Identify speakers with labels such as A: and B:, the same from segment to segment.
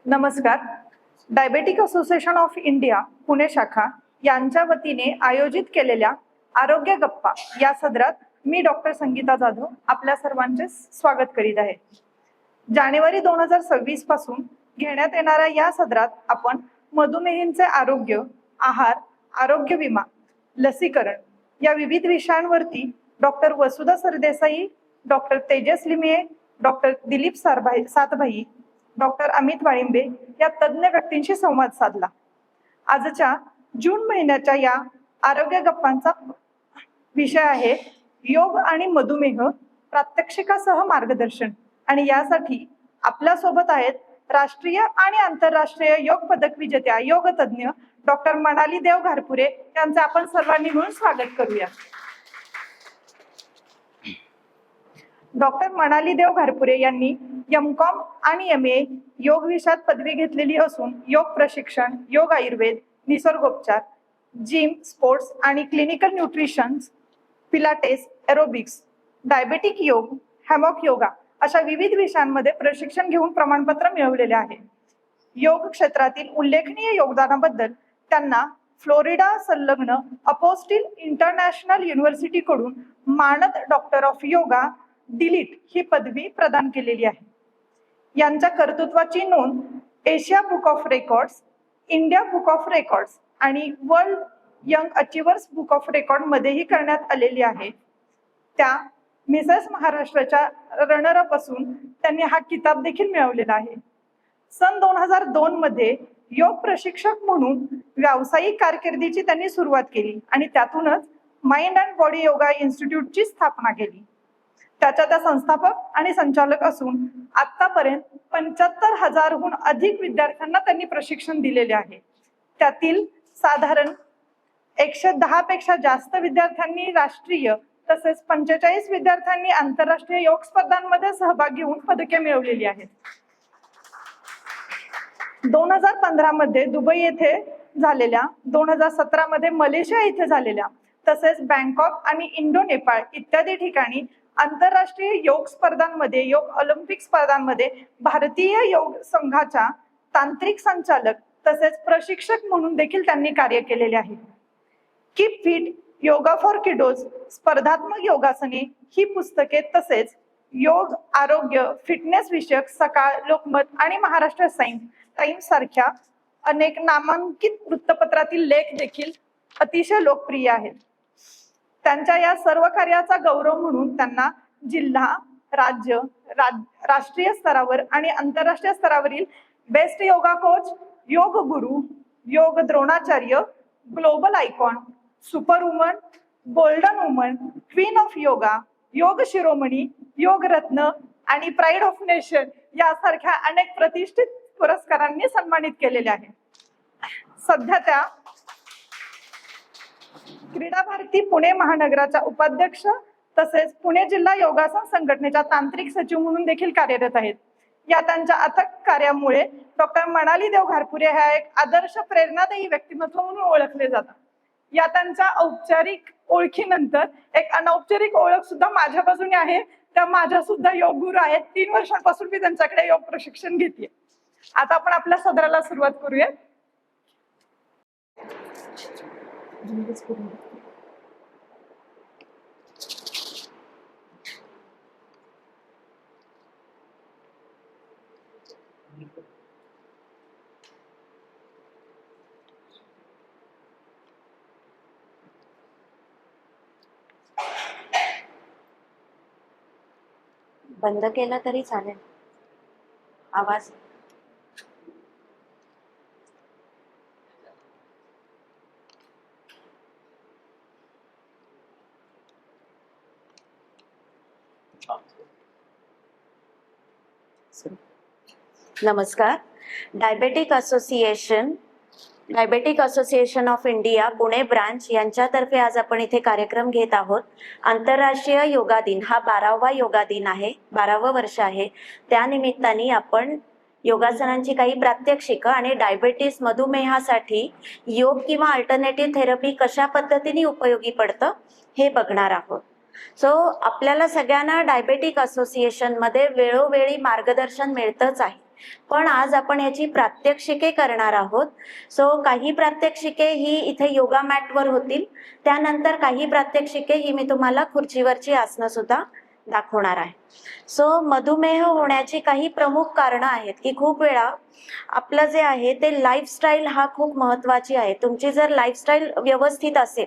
A: नमस्कार. Diabetic association of India Pune शाखा यांच्या वतीने आयोजित केलेल्या आरोग्य गप्पा या सदरात मी डॉक्टर संगीता जाधव आपल्या सर्वांचे स्वागत करीत आहे. जानेवारी 2026 पासून घेण्यात येणाऱ्या या सदरात आपण मधुमेहींचे आरोग्य, आहार, आरोग्य विमा, लसीकरण या विविध विषयांवरती doctor Vasudha Sardesai, doctor Tejas Limaye, doctor Dilip Satbhai, doctor Amit Walimbe या तज्ञ व्यक्तींशी संवाद साधला. आजच्या जून महिन्याच्या या आरोग्य गप्पांचा विषय आहे योग आणि मधुमेह प्रात्यक्षिकासह मार्गदर्शन. आणि यासाठी आपल्या सोबत आहेत राष्ट्रीय आणि आंतरराष्ट्रीय योग पदक विजेत्या योग तज्ञ डॉक्टर मनाली देव घारपुरे यांचे आपण सर्वांनी मिळून स्वागत करूया. डॉक्टर मनाली देव घारपुरे यांनी MCOM आणि MA योग विषयात पदवी घेतलेली असून योग प्रशिक्षण, योग आयुर्वेद, निसर्गोपचार, जिम, स्पोर्ट्स आणि clinical nutrition, Pilates, aerobics, diabetic योग, हॅमॉक योगा अशा विविध विषयांमध्ये प्रशिक्षण घेऊन प्रमाणपत्र मिळवलेले आहे. योग क्षेत्रातील उल्लेखनीय योगदानाबद्दल त्यांना फ्लोरिडा संलग्न अपोस्टिल इंटरनॅशनल युनिव्हर्सिटी कडून मानद डॉक्टर ऑफ योगा डिलीट ही पदवी प्रदान केलेली आहे. यांच्या कर्तृत्वाची नोंद Asia book of records, India book of records आणि world young achievers book of record मध्येही करण्यात आलेली आहे. त्या मिसेस महाराष्ट्राच्या रनरअप असून त्यांनी हा किताब देखील मिळवलेला आहे. सन 2002 मध्ये योग प्रशिक्षक म्हणून व्यावसायिक कारकिर्दीची त्यांनी सुरुवात केली आणि त्यातूनच माइंड अँड बॉडी योगा इन्स्टिट्यूटची स्थापना केली. त्याच्या त्या संस्थापक आणि संचालक असून आतापर्यंत 75,000हून अधिक विद्यार्थ्यांना त्यांनी प्रशिक्षण दिलेले आहे. त्यातील साधारण 110 पेक्षा जास्त विद्यार्थ्यांनी राष्ट्रीय तसेच 45 विद्यार्थ्यांनी आंतरराष्ट्रीय योग स्पर्धांमध्ये सहभाग घेऊन पदके मिळवलेली आहेत. 2015 मध्ये दुबई येथे झालेल्या, 2017 मध्ये मलेशिया येथे झालेल्या तसेच बँकॉक आणि इंडो नेपाळ इत्यादी ठिकाणी आंतरराष्ट्रीय योग स्पर्धांमध्ये, योग ऑलिम्पिक स्पर्धांमध्ये भारतीय योग संघाच्या तांत्रिक संचालक तसेच प्रशिक्षक म्हणून देखील त्यांनी कार्य केलेले आहे. कीप फिट, योगा फॉर किडोज, स्पर्धात्मक योगासने ही पुस्तके तसेच योग, आरोग्य, फिटनेस विषयक सकाळ, लोकमत आणि महाराष्ट्र टाइम्स सारख्या अनेक नामांकित वृत्तपत्रातील लेख देखील अतिशय लोकप्रिय आहेत. त्यांच्या या सर्व कार्याचा गौरव म्हणून त्यांना जिल्हा, राज्य, राष्ट्रीय स्तरावर आणि आंतरराष्ट्रीय स्तरावरील बेस्ट योगा कोच, योग गुरु, योग Dronacharya, global icon, super woman, golden woman, queen of yoga, योग शिरोमणी, योग रत्न आणि प्राईड ऑफ नेशन यासारख्या अनेक प्रतिष्ठित पुरस्कारांनी सन्मानित केलेले आहे. सध्या त्या क्रीडा भारती पुणे महानगराच्या उपाध्यक्ष तसेच पुणे जिल्हा योगासन संघटनेच्या तांत्रिक सचिव म्हणून देखील कार्यरत आहेत. या त्यांच्या अथक कार्यामुळे डॉक्टर मनाली देव घारपुरे ह्या एक आदर्श प्रेरणादायी व्यक्तिमत्व म्हणून ओळखले जातात. या त्यांच्या औपचारिक ओळखीनंतर एक अनौपचारिक ओळख सुद्धा माझ्या बाजूने आहे. त्या माझ्या सुद्धा योग गुरु आहेत. 3 वर्षांपासून मी त्यांच्याकडे योग प्रशिक्षण घेते. आता आपण आपल्या सदराला सुरुवात करूया.
B: बंद केला तरी चालेल आवाज. नमस्कार. Diabetic association of India Pune branch यांच्यातर्फे आज आपण इथे कार्यक्रम घेत आहोत. आंतरराष्ट्रीय योगा दिन हा 12वा योगा दिन आहे, 12वं वर्ष आहे. त्यानिमित्ताने आपण योगासनांची काही प्रात्यक्षिकं आणि डायबेटीस मधुमेहासाठी योग किंवा अल्टरनेटिव्ह थेरपी कशा पद्धतीने उपयोगी पडतं हे बघणार आहोत. आपल्याला सगळ्यांना डायबेटिक असोसिएशन मध्ये वेळोवेळी मार्गदर्शन मिळतच आहे. पण आज आपण याची प्रात्यक्षिके करणार आहोत. सो काही प्रात्यक्षिके ही इथे योगा मॅटवर होतील, त्यानंतर काही प्रात्यक्षिके ही मी तुम्हाला खुर्चीवरची आसनं सुद्धा दाखवणार आहे. सो मधुमेह होण्याची काही प्रमुख कारणं आहेत की खूप वेळा आपलं जे आहे ते लाईफस्टाईल हा खूप महत्वाची आहे. तुमची जर लाईफस्टाईल व्यवस्थित असेल,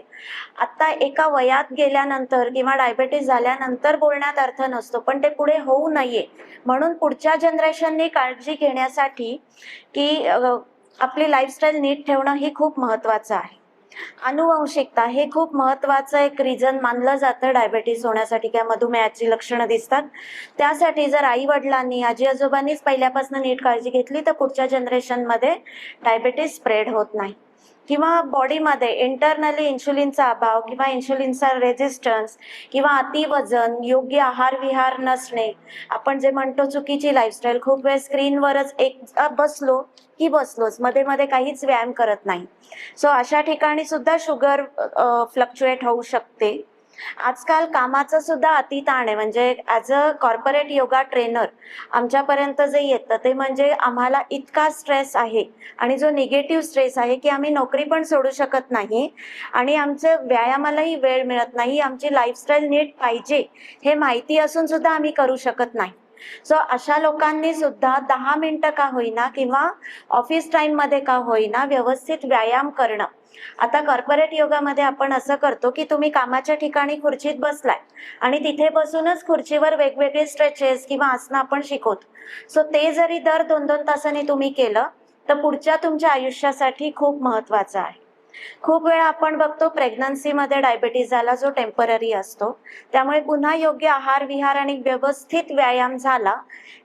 B: आता एका वयात गेल्यानंतर किंवा डायबेटीस झाल्यानंतर बोलण्यात अर्थ नसतो, पण ते पुढे होऊ नये म्हणून पुढच्या जनरेशननी काळजी घेण्यासाठी की आपली लाईफस्टाईल नीट ठेवणं हे खूप महत्वाचं आहे. अनुवंशिकता हे खूप महत्वाचं एक रिझन मानलं जातं डायबेटीस होण्यासाठी किंवा मधुमेहाची लक्षणं दिसतात. त्यासाठी जर आई वडिलांनी आजी आजोबांनीच पहिल्यापासून नीट काळजी घेतली तर पुढच्या जनरेशनमध्ये डायबेटीस स्प्रेड होत नाही. किंवा बॉडीमध्ये इंटरनली इन्शुलिनचा अभाव किंवा इन्शुलिनचा रेझिस्टन्स किंवा अतिवजन, योग्य आहार विहार नसणे, आपण जे म्हणतो चुकीची लाईफस्टाईल, खूप वेळ स्क्रीनवरच बसलो की बसलोच, मध्ये मध्ये काहीच व्यायाम करत नाही. सो अशा ठिकाणी सुद्धा शुगर फ्लक्च्युएट होऊ शकते. आजकाल कामाचं सुद्धा अतिताण आहे. म्हणजे as a corporate yoga trainer आमच्यापर्यंत जे येतं ते म्हणजे आम्हाला इतका स्ट्रेस आहे आणि जो निगेटिव्ह स्ट्रेस आहे की आम्ही नोकरी पण सोडू शकत नाही आणि आमचं व्यायामालाही वेळ मिळत नाही. आमची लाईफस्टाईल नीट पाहिजे हे माहिती असून सुद्धा आम्ही करू शकत नाही. सो अशा लोकांनी सुद्धा 10 मिनिटं का होईना किंवा ऑफिस टाइम मध्ये का होईना व्यवस्थित व्यायाम करणं. आता कॉर्पोरेट योगामध्ये आपण असं करतो की तुम्ही कामाच्या ठिकाणी खुर्चीत बसलाय आणि तिथे बसूनच खुर्चीवर वेगवेगळे स्ट्रेचेस किंवा आसनं आपण शिकवतो. सो ते जरी दर 2-2 तासांनी तुम्ही केलं तर पुढच्या तुमच्या आयुष्यासाठी खूप महत्वाचं आहे. खूप वेळा आपण बघतो प्रेग्नन्सीमध्ये डायबिटीस झाला जो टेम्पररी असतो, त्यामुळे पुन्हा योग्य आहार विहार आणि व्यवस्थित व्यायाम झाला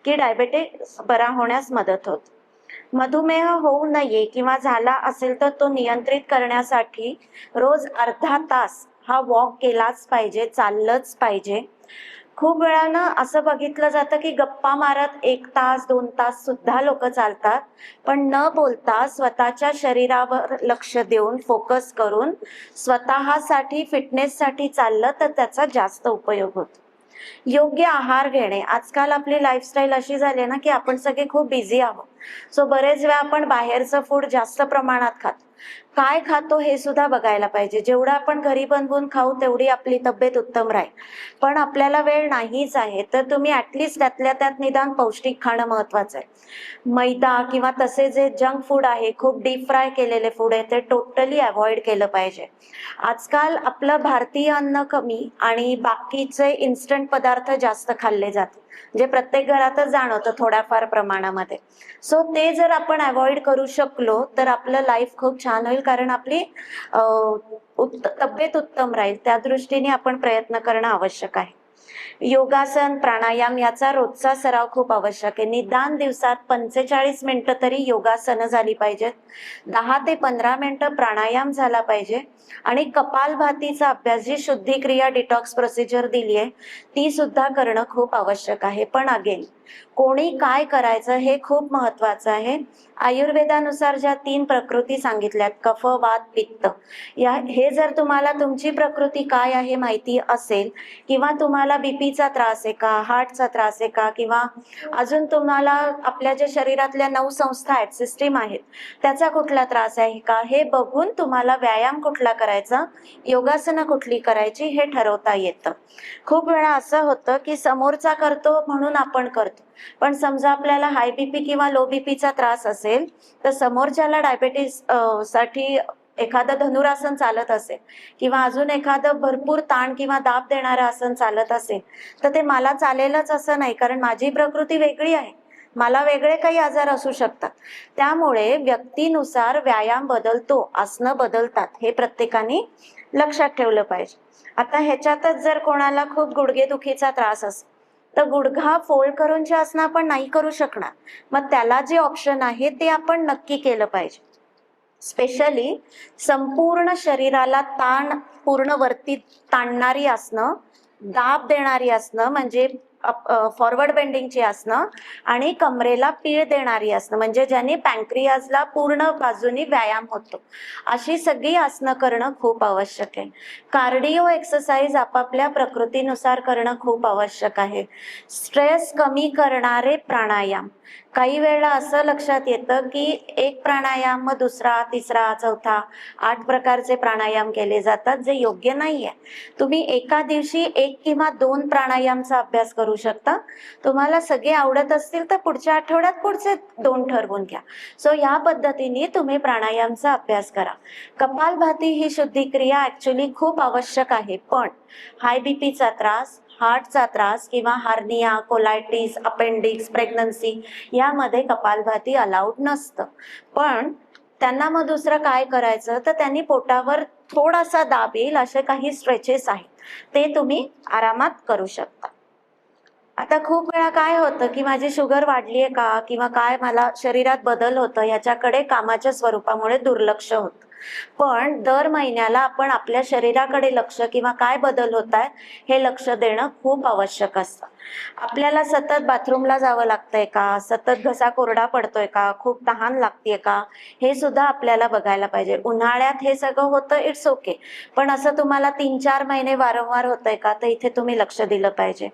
B: की डायबिटीस बरा होण्यास मदत होते. मधुमेह होऊ नये किंवा झाला असेल तर तो नियंत्रित करण्यासाठी रोज अर्धा तास हा वॉक केलाच पाहिजे, चाललंच पाहिजे. खूप वेळानं असं बघितलं जातं की गप्पा मारत 1 तास 2 तास सुद्धा लोक चालतात, पण न बोलता स्वतःच्या शरीरावर लक्ष देऊन फोकस करून स्वतःसाठी फिटनेससाठी चाललं तर त्याचा जास्त उपयोग होतो. योग्य आहार घेणे. आजकाल आपली लाईफस्टाईल अशी झाली आहे ना की आपण सगळे खूप बिझी आहोत. सो बरेच वेळा आपण बाहेरचं फूड जास्त प्रमाणात खातो. काय खातो हे सुद्धा बघायला पाहिजे. जेवढं आपण घरी बनवून खाऊ तेवढी आपली तब्येत उत्तम राहील. पण आपल्याला वेळ नाहीच आहे तर तुम्ही ऍटलिस्ट त्यातल्या त्यात निदान पौष्टिक खाणं महत्वाचं आहे. मैदा किंवा तसे जे जंक फूड आहे, खूप डीप फ्राय केलेले फूड आहे, ते टोटली अवॉइड केलं पाहिजे. आजकाल आपलं भारतीय अन्न कमी आणि बाकीचे इन्स्टंट पदार्थ जास्त खाल्ले जातात, जे प्रत्येक घरातच जाणवतं थोड्याफार प्रमाणामध्ये. सो ते जर आपण अवॉइड करू शकलो तर आपलं लाईफ खूप छान होईल, कारण आपली तब्येत उत्तम राहील. त्या दृष्टीने आपण प्रयत्न करणं आवश्यक आहे. योगासन, प्राणायाम याचा रोजचा सराव खूप आवश्यक आहे. निदान दिवसात 45 मिनिटं तरी योगासनं झाली पाहिजेत, 10 ते 15 मिनिटं प्राणायाम झाला पाहिजे आणि कपालभातीचा अभ्यास, जी शुद्धिक्रिया डिटॉक्स प्रोसिजर दिली आहे ती सुद्धा करणं खूप आवश्यक आहे. पण अगेन कोणी काय करायचं हे खूप महत्वाचं आहे. आयुर्वेदानुसार ज्या 3 प्रकृती सांगितल्यात, कफ वात पित्त, हे जर तुम्हाला तुमची प्रकृती काय आहे माहिती असेल किंवा तुम्हाला बीपीचा त्रास आहे का, हार्टचा त्रास आहे का, किंवा अजून तुम्हाला आपल्या ज्या शरीरातल्या 9 संस्था आहेत, सिस्टीम आहेत, त्याचा कुठला त्रास आहे का, हे बघून तुम्हाला व्यायाम कुठला करायचा, योगासनं कुठली करायची हे ठरवता येतं. खूप वेळा असं होतं की समोरचा करतो म्हणून आपण करतो, पण समजा आपल्याला हाय बीपी किंवा लो बीपीचा त्रास असेल तर समोरच्याला डायबेटीस साठी एखादं धनुरासन चालत असेल किंवा अजून एखादं भरपूर ताण किंवा दाब देणारं आसन चालत असेल तर ते मला चालेलच असं नाही, कारण माझी प्रकृती वेगळी आहे, मला वेगळे काही आजार असू शकतात. त्यामुळे व्यक्तीनुसार व्यायाम बदलतो, आसनं बदलतात, हे प्रत्येकाने लक्षात ठेवलं पाहिजे. आता ह्याच्यातच जर कोणाला खूप गुडघेदुखीचा त्रास असेल तर गुडघा फोल्ड करूनची आसनं आपण नाही करू शकणार, मग त्याला जे ऑप्शन आहे ते आपण नक्की केलं पाहिजे. स्पेशली संपूर्ण शरीराला ताण, पूर्ण वरती ताणणारी आसनं, दाब देणारी आसनं म्हणजे फॉरवर्ड बेंडिंगची आसनं आणि कमरेला पीळ देणारी आसनं म्हणजे ज्याने पॅन्क्रियाजला पूर्ण बाजूनी व्यायाम होतो, अशी सगळी आसनं करणं खूप आवश्यक आहे. कार्डिओ एक्सरसाइज आपापल्या प्रकृतीनुसार करणं खूप आवश्यक आहे. स्ट्रेस कमी करणारे प्राणायाम, काही वेळा असं लक्षात येतं की एक प्राणायाम, मग दुसरा, तिसरा, चौथा, 8 प्रकारचे प्राणायाम केले जातात, जे योग्य नाहीये. तुम्ही एका दिवशी 1 किंवा 2 प्राणायामचा अभ्यास करू शकता. तुम्हाला सगळे आवडत असतील तर पुढच्या आठवड्यात पुढचे 2 ठरवून घ्या. सो या पद्धतीने तुम्ही प्राणायामचा अभ्यास करा. कपालभाती ही शुद्धिक्रिया ऍक्च्युली खूप आवश्यक आहे, पण हाय बीपीचा त्रास, हार्टचा त्रास किंवा हार्निया, कोलायटिस, अपेंडिक्स, प्रेग्नन्सी यामध्ये कपालभाती अलाउड नसतं. पण त्यांना मग दुसरं काय करायचं, तर त्यांनी पोटावर थोडासा दाब येईल असे काही स्ट्रेचेस आहेत, ते तुम्ही आरामात करू शकता. आता खूप वेळा काय होतं की माझी शुगर वाढलीये का किंवा काय मला शरीरात बदल होतं ह्याच्याकडे कामाच्या स्वरूपामुळे दुर्लक्ष होतं. पण दर महिन्याला आपण आपल्या शरीराकडे लक्ष किंवा काय बदल होत आहे हे लक्ष देणं खूप आवश्यक असतं. आपल्याला सतत बाथरूमला जावं लागतंय का, सतत घसा कोरडा पडतोय का, खूप तहान लागतेय का, हे सुद्धा आपल्याला बघायला पाहिजे. उन्हाळ्यात हे सगळं होतं, इट्स ओके, पण असं तुम्हाला 3-4 महिने वारंवार होतंय का, तर इथे तुम्ही लक्ष दिलं पाहिजे.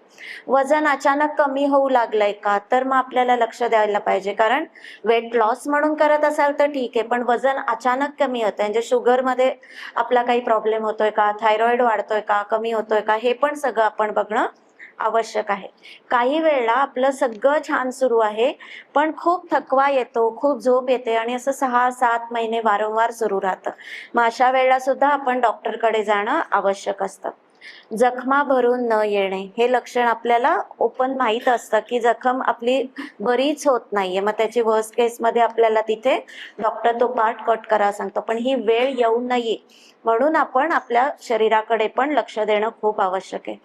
B: वजन अचानक कमी होऊ लागलंय का, तर मग आपल्याला लक्ष द्यायला पाहिजे. कारण वेट लॉस म्हणून करत असाल तर ठीक आहे, पण वजन अचानक कमी होतंय म्हणजे शुगरमध्ये आपला काही प्रॉब्लेम होतोय का, थायरॉइड वाढतोय का, कमी होतोय का, हे पण सगळं आपण बघणं आवश्यक आहे. काही वेळेला आपलं सगळं छान सुरू आहे, पण खूप थकवा येतो, खूप झोप येते आणि असं 6-7 महिने वारंवार सुरू राहतं. मग अशा वेळेला सुद्धा आपण डॉक्टरकडे जाणं आवश्यक असतं. जखमा भरून न येणे हे लक्षण आपल्याला ओपन माहीत असतं की जखम आपली बरीच होत नाहीये, मग त्याची वर्स्ट केस मध्ये आपल्याला तिथे डॉक्टर तो पार्ट कट करा सांगतो. पण ही वेळ येऊ नये म्हणून आपण आपल्या शरीराकडे पण लक्ष देणं खूप आवश्यक आहे.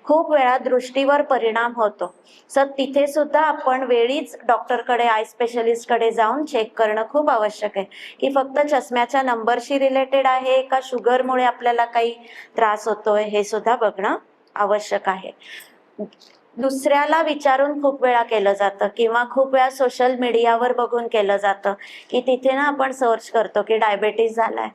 B: खूप वेळा दृष्टीवर परिणाम होतो, सर तिथे सुद्धा आपण वेळीच डॉक्टरकडे, आय स्पेशलिस्टकडे जाऊन चेक करणं खूप आवश्यक आहे की फक्त चष्म्याच्या नंबरशी रिलेटेड आहे का शुगरमुळे आपल्याला काही त्रास होतोय, हे सुद्धा बघणं आवश्यक आहे. दुसऱ्याला विचारून खूप वेळा केलं जातं किंवा खूप वेळा सोशल मीडियावर बघून केलं जातं की तिथे ना आपण सर्च करतो की डायबेटीस झालाय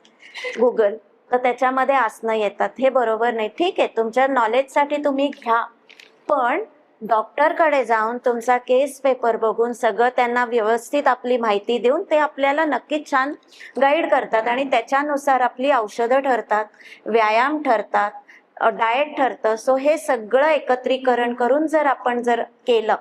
B: गुगल, तर त्याच्यामध्ये आसनं येतात. हे बरोबर नाही. ठीक आहे, तुमच्या नॉलेजसाठी तुम्ही घ्या, पण डॉक्टरकडे जाऊन तुमचा केस पेपर बघून सगळं त्यांना व्यवस्थित आपली माहिती देऊन ते आपल्याला नक्कीच छान गाईड करतात आणि त्याच्यानुसार आपली औषधं ठरतात, व्यायाम ठरतात, डाएट ठरतं. सो हे सगळं एकत्रीकरण करून जर आपण केलं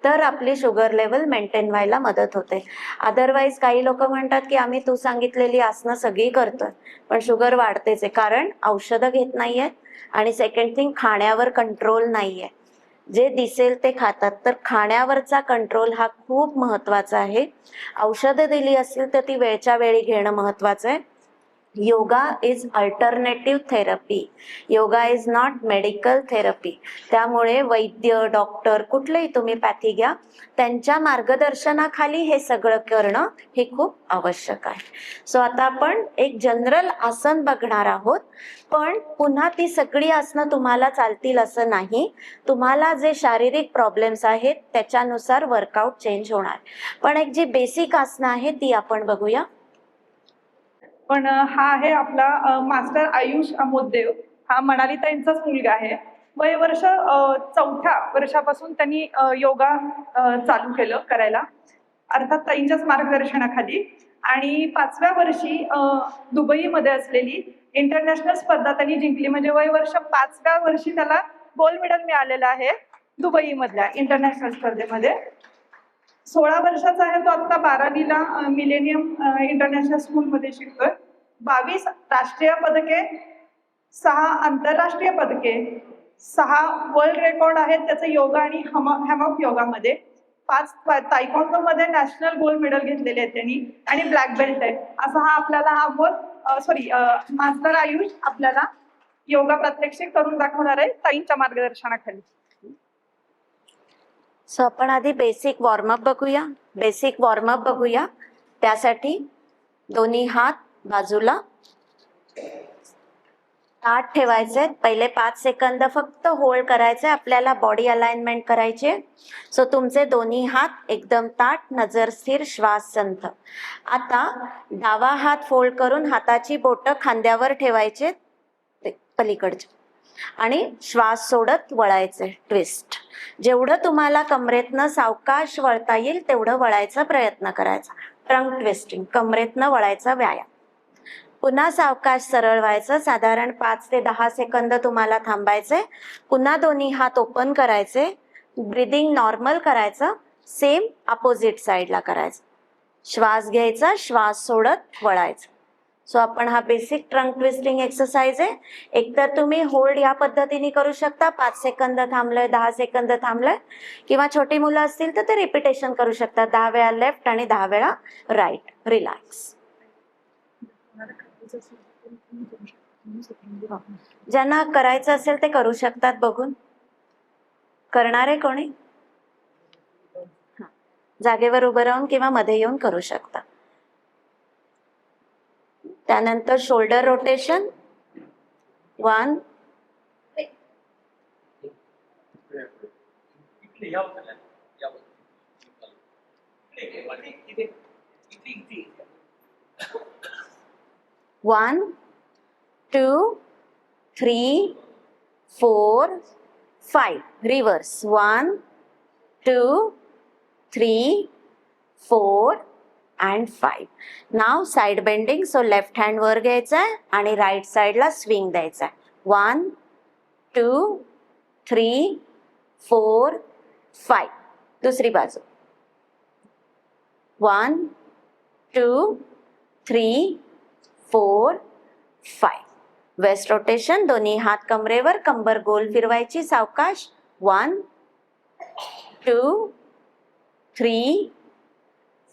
B: तर आपली शुगर लेवल मेंटेन व्हायला मदत होते. अदरवाईज काही लोक म्हणतात की आम्ही तू सांगितलेली आसनं सगळी करतोय पण शुगर वाढतेच आहे, कारण औषधं घेत नाहीये आणि सेकंड थिंग खाण्यावर कंट्रोल नाहीये. जे दिसेल ते खातात, तर खाण्यावरचा कंट्रोल हा खूप महत्वाचा आहे. औषधं दिली असतील तर ती वेळच्या वेळी घेणं महत्वाचं आहे. Yoga is alternative therapy, yoga is not medical therapy. त्यामुळे वैद्य, डॉक्टर, कुठलेही तुम्ही पॅथी घ्या, त्यांच्या मार्गदर्शनाखाली हे सगळं करणं हे खूप आवश्यक आहे. सो आता आपण एक जनरल आसन बघणार आहोत, पण पुन्हा ती सगळी आसनं तुम्हाला चालतील असं नाही. तुम्हाला जे शारीरिक प्रॉब्लेम्स आहेत त्याच्यानुसार वर्कआउट चेंज होणार. पण एक जी बेसिक आसनं आहे ती आपण बघूया.
A: पण हा आहे आपला मास्टर आयुष अमोदेव. हा मनालीताईंचाच मुलगा आहे. वय वर्ष 4थ्या वर्षापासून त्यांनी योगा चालू केलं करायला, अर्थात ताईंच्याच मार्गदर्शनाखाली. आणि 5व्या वर्षी दुबईमध्ये असलेली इंटरनॅशनल स्पर्धा त्यांनी जिंकली. म्हणजे वय वर्ष 5व्या वर्षी त्याला गोल्ड मेडल मिळालेलं आहे दुबईमधल्या इंटरनॅशनल स्पर्धेमध्ये. 16 वर्षाचा आहे तो. आता 12वीला मिलेनियम इंटरनॅशनल स्कूलमध्ये शिकतोय. 22 राष्ट्रीय पदके, 6 आंतरराष्ट्रीय पदके, 6 वर्ल्ड रेकॉर्ड आहेत त्याचे योगा आणि हॅमॉक योगामध्ये. 5 तायक्वांडो मध्ये नॅशनल गोल्ड मेडल घेतलेले आहेत त्यांनी आणि ब्लॅक बेल्ट आहे. असा हा आपल्याला मास्टर आयुष आपल्याला योगा प्रात्यक्षिक करून दाखवणार आहे ताईंच्या मार्गदर्शनाखाली.
B: सो आपण आधी बेसिक वॉर्मअप बघूया. त्यासाठी दोन्ही हात बाजूला ताठ ठेवायचे. पहिले 5 सेकंद फक्त होल्ड करायचे, आपल्याला बॉडी अलाइनमेंट करायचे. सो तुमचे दोन्ही हात एकदम ताठ, नजर स्थिर, श्वास संथ. आता डावा हात फोल्ड करून हाताची बोटं खांद्यावर ठेवायचे पलीकडचे. आणि श्वास सोडत वळायचे, ट्विस्ट. जेवढं तुम्हाला कमरेतनं सावकाश वळता येईल तेवढं वळायचा प्रयत्न करायचा. ट्रंक ट्विस्टिंग, कमरेतनं वळायचा व्यायाम. पुन्हा सावकाश सरळ व्हायचं. साधारण 5 ते 10 सेकंद तुम्हाला थांबायचे. पुन्हा दोन्ही हात ओपन करायचे. ब्रिदिंग नॉर्मल करायचं. सेम अपोजिट साईडला करायचं. श्वास घ्यायचा, श्वास सोडत वळायचं. सो आपण हा बेसिक ट्रंक ट्विस्टिंग एक्सरसाइज आहे. एकतर तुम्ही होल्ड या पद्धतीने करू शकता, 5 सेकंद थांबलंय, 10 सेकंद थांबलंय, किंवा छोटी मुलं असतील तर ते रिपिटेशन करू शकतात. 10 वेळा लेफ्ट आणि 10 वेळा राईट. रिलॅक्स. ज्यांना करायचं असेल ते करू शकतात बघून. करणारे कोणी? जागेवर उभं राहून किंवा मध्ये येऊन करू शकता. त्यानंतर shoulder rotation. 1 1 2 3 4 5. Reverse. 1 2 3 4 and 5. Now side bending. So left hand वर घ्यायचा आहे आणि राईट साइडला स्विंग द्यायचा आहे. 1 2 3 4 5. दुसरी बाजू. 1 2 3 4 5. Waist rotation. दोन्ही हात कमरेवर, कंबर गोल फिरवायची सावकाश. 1 2 3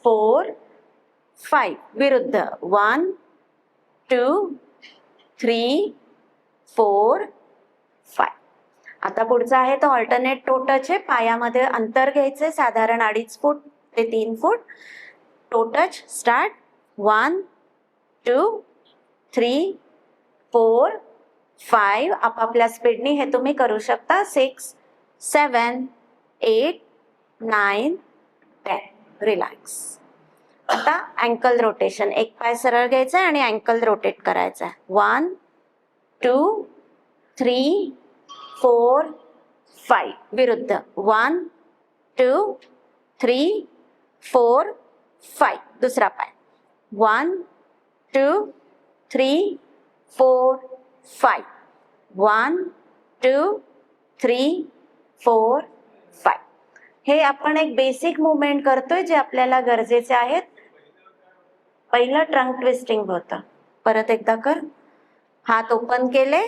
B: 4 5. विरुद्ध. 1 2 3 4 5. आता पुढचा आहे तो ऑल्टरनेट टो टच आहे. पायामध्ये अंतर घ्यायचे साधारण 2.5 फूट ते 3 फूट. टो टच. स्टार्ट. 1 2 3 4 5. आपापल्या स्पीडनी हे तुम्ही करू शकता. 6 7 8 9 10. रिलॅक्स. आता अँकल रोटेशन. एक पाय सरळ घ्यायचा आणि अँकल रोटेट करायचा. 1 2 3 4 5. विरुद्ध. 1 2 3 4 5. दुसरा पाय. 1 2 3 4 5. 1 2 3 4 5. हे आपण एक बेसिक मुवमेंट करतोय जे आपल्याला गरजेचे आहेत. पहिलं ट्रंक ट्विस्टिंग होतं. परत एकदा कर. हात ओपन केले.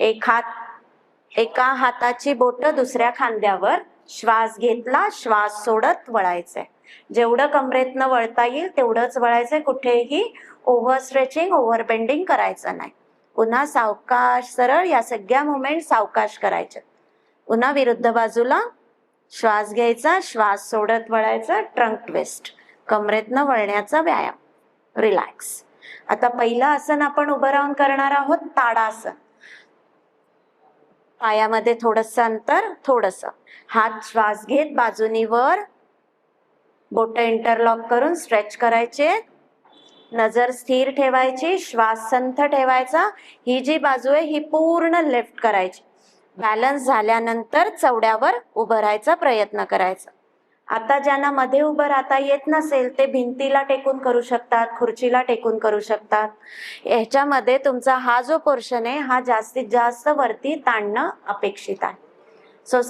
B: एका हाताची बोट दुसऱ्या खांद्यावर. श्वास घेतला, श्वास सोडत वळायचंय. जेवढं कमरेतनं वळता येईल तेवढंच वळायचंय. कुठेही ओव्हर स्ट्रेचिंग, ओव्हर बेंडिंग करायचं नाही. पुन्हा सावकाश सरळ. या सगळ्या मुवमेंट सावकाश करायच्या. पुन्हा विरुद्ध बाजूला. श्वास घ्यायचा, श्वास सोडत वळायचा. ट्रंक ट्विस्ट, कमरेतनं वळण्याचा व्यायाम. रिलॅक्स. आता पहिलं आसन आपण उभं राहून करणार आहोत, ताडासन. पायामध्ये थोडस अंतर, थोडस. हात श्वास घेत बाजूनी वर, बोट इंटरलॉक करून स्ट्रेच करायचे. नजर स्थिर ठेवायची, श्वास संथ ठेवायचा. ही जी बाजू आहे ही पूर्ण लिफ्ट करायची. बॅलन्स झाल्यानंतर चवड्यावर उभं राहायचा प्रयत्न करायचा. आता ज्यांना मध्ये उभं राहता येत नसेल ते भिंतीला टेकून करू शकतात, खुर्चीला टेकून करू शकतात. ह्याच्यामध्ये तुमचा हा जो पोर्शन आहे हा जास्तीत जास्त वरती ताणणं अपेक्षित आहे. सो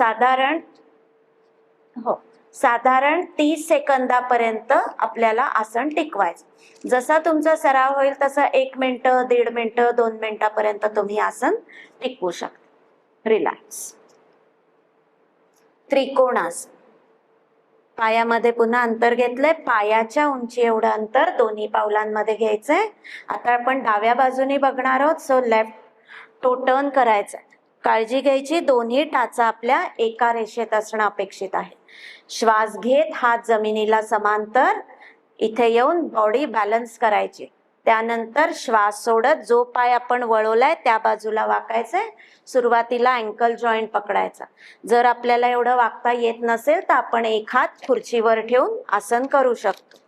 B: साधारण 30 सेकंदापर्यंत आपल्याला आसन टिकवायचं. जसा तुमचा सराव होईल तसा 1 मिनिटं, 1.5 मिनिटं, 2 मिनिटापर्यंत तुम्ही आसन टिकवू शकता. रिलॅक्स. त्रिकोणासन. पायामध्ये पुन्हा अंतर घेतलंय. पायाच्या उंची एवढं अंतर दोन्ही पावलांमध्ये घ्यायचंय. आता आपण डाव्या बाजूने बघणार आहोत. सो लेफ्ट टो टर्न करायचा. काळजी घ्यायची, दोन्ही टाचा आपल्या एका रेषेत असणं अपेक्षित आहे. श्वास घेत हात जमिनीला समांतर इथे येऊन बॉडी बॅलन्स करायची. त्यानंतर श्वास सोडत जो पाय आपण वळवलाय त्या बाजूला वाकायचंय. सुरुवातीला अँकल जॉईंट पकडायचा. जर आपल्याला एवढं वाकता येत नसेल तर आपण एक हात खुर्चीवर ठेवून आसन करू शकतो.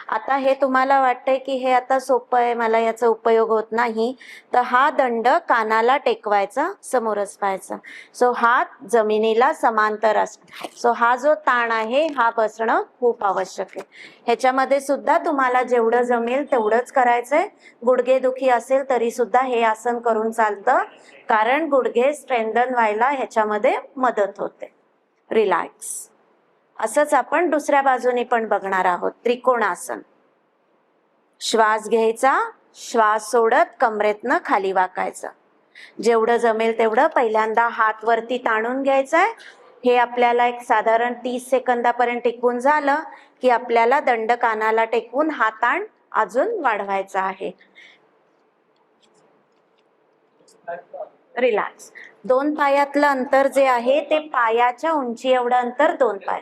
B: आता हे तुम्हाला वाटतंय की हे आता सोपं आहे, मला याचा उपयोग होत नाही, तर हा दंड कानाला टेकवायचा, समोरच पाहायचा. सो हात जमिनीला समांतर असतो. सो हा जो ताण आहे हा बसणं खूप आवश्यक आहे. ह्याच्यामध्ये सुद्धा तुम्हाला जेवढं जमेल तेवढंच करायचंय. गुडघेदुखी असेल तरी सुद्धा हे आसन करून चालतं, कारण गुडघे स्ट्रेंथन व्हायला ह्याच्यामध्ये मदत होते. रिलॅक्स. असंच आपण दुसऱ्या बाजूने पण बघणार आहोत. त्रिकोणासन. श्वास घ्यायचा, श्वास सोडत कमरेतनं खाली वाकायचं. जेवढं जमेल तेवढं पहिल्यांदा हात वरती ताणून घ्यायचंय. हे आपल्याला एक साधारण 30 सेकंदापर्यंत टिकून झालं की आपल्याला दंड कानाला टेकवून हा ताण अजून वाढवायचा आहे. रिलॅक्स. 2 पायातलं अंतर जे आहे ते पायाच्या उंची एवढं अंतर 2 पाय.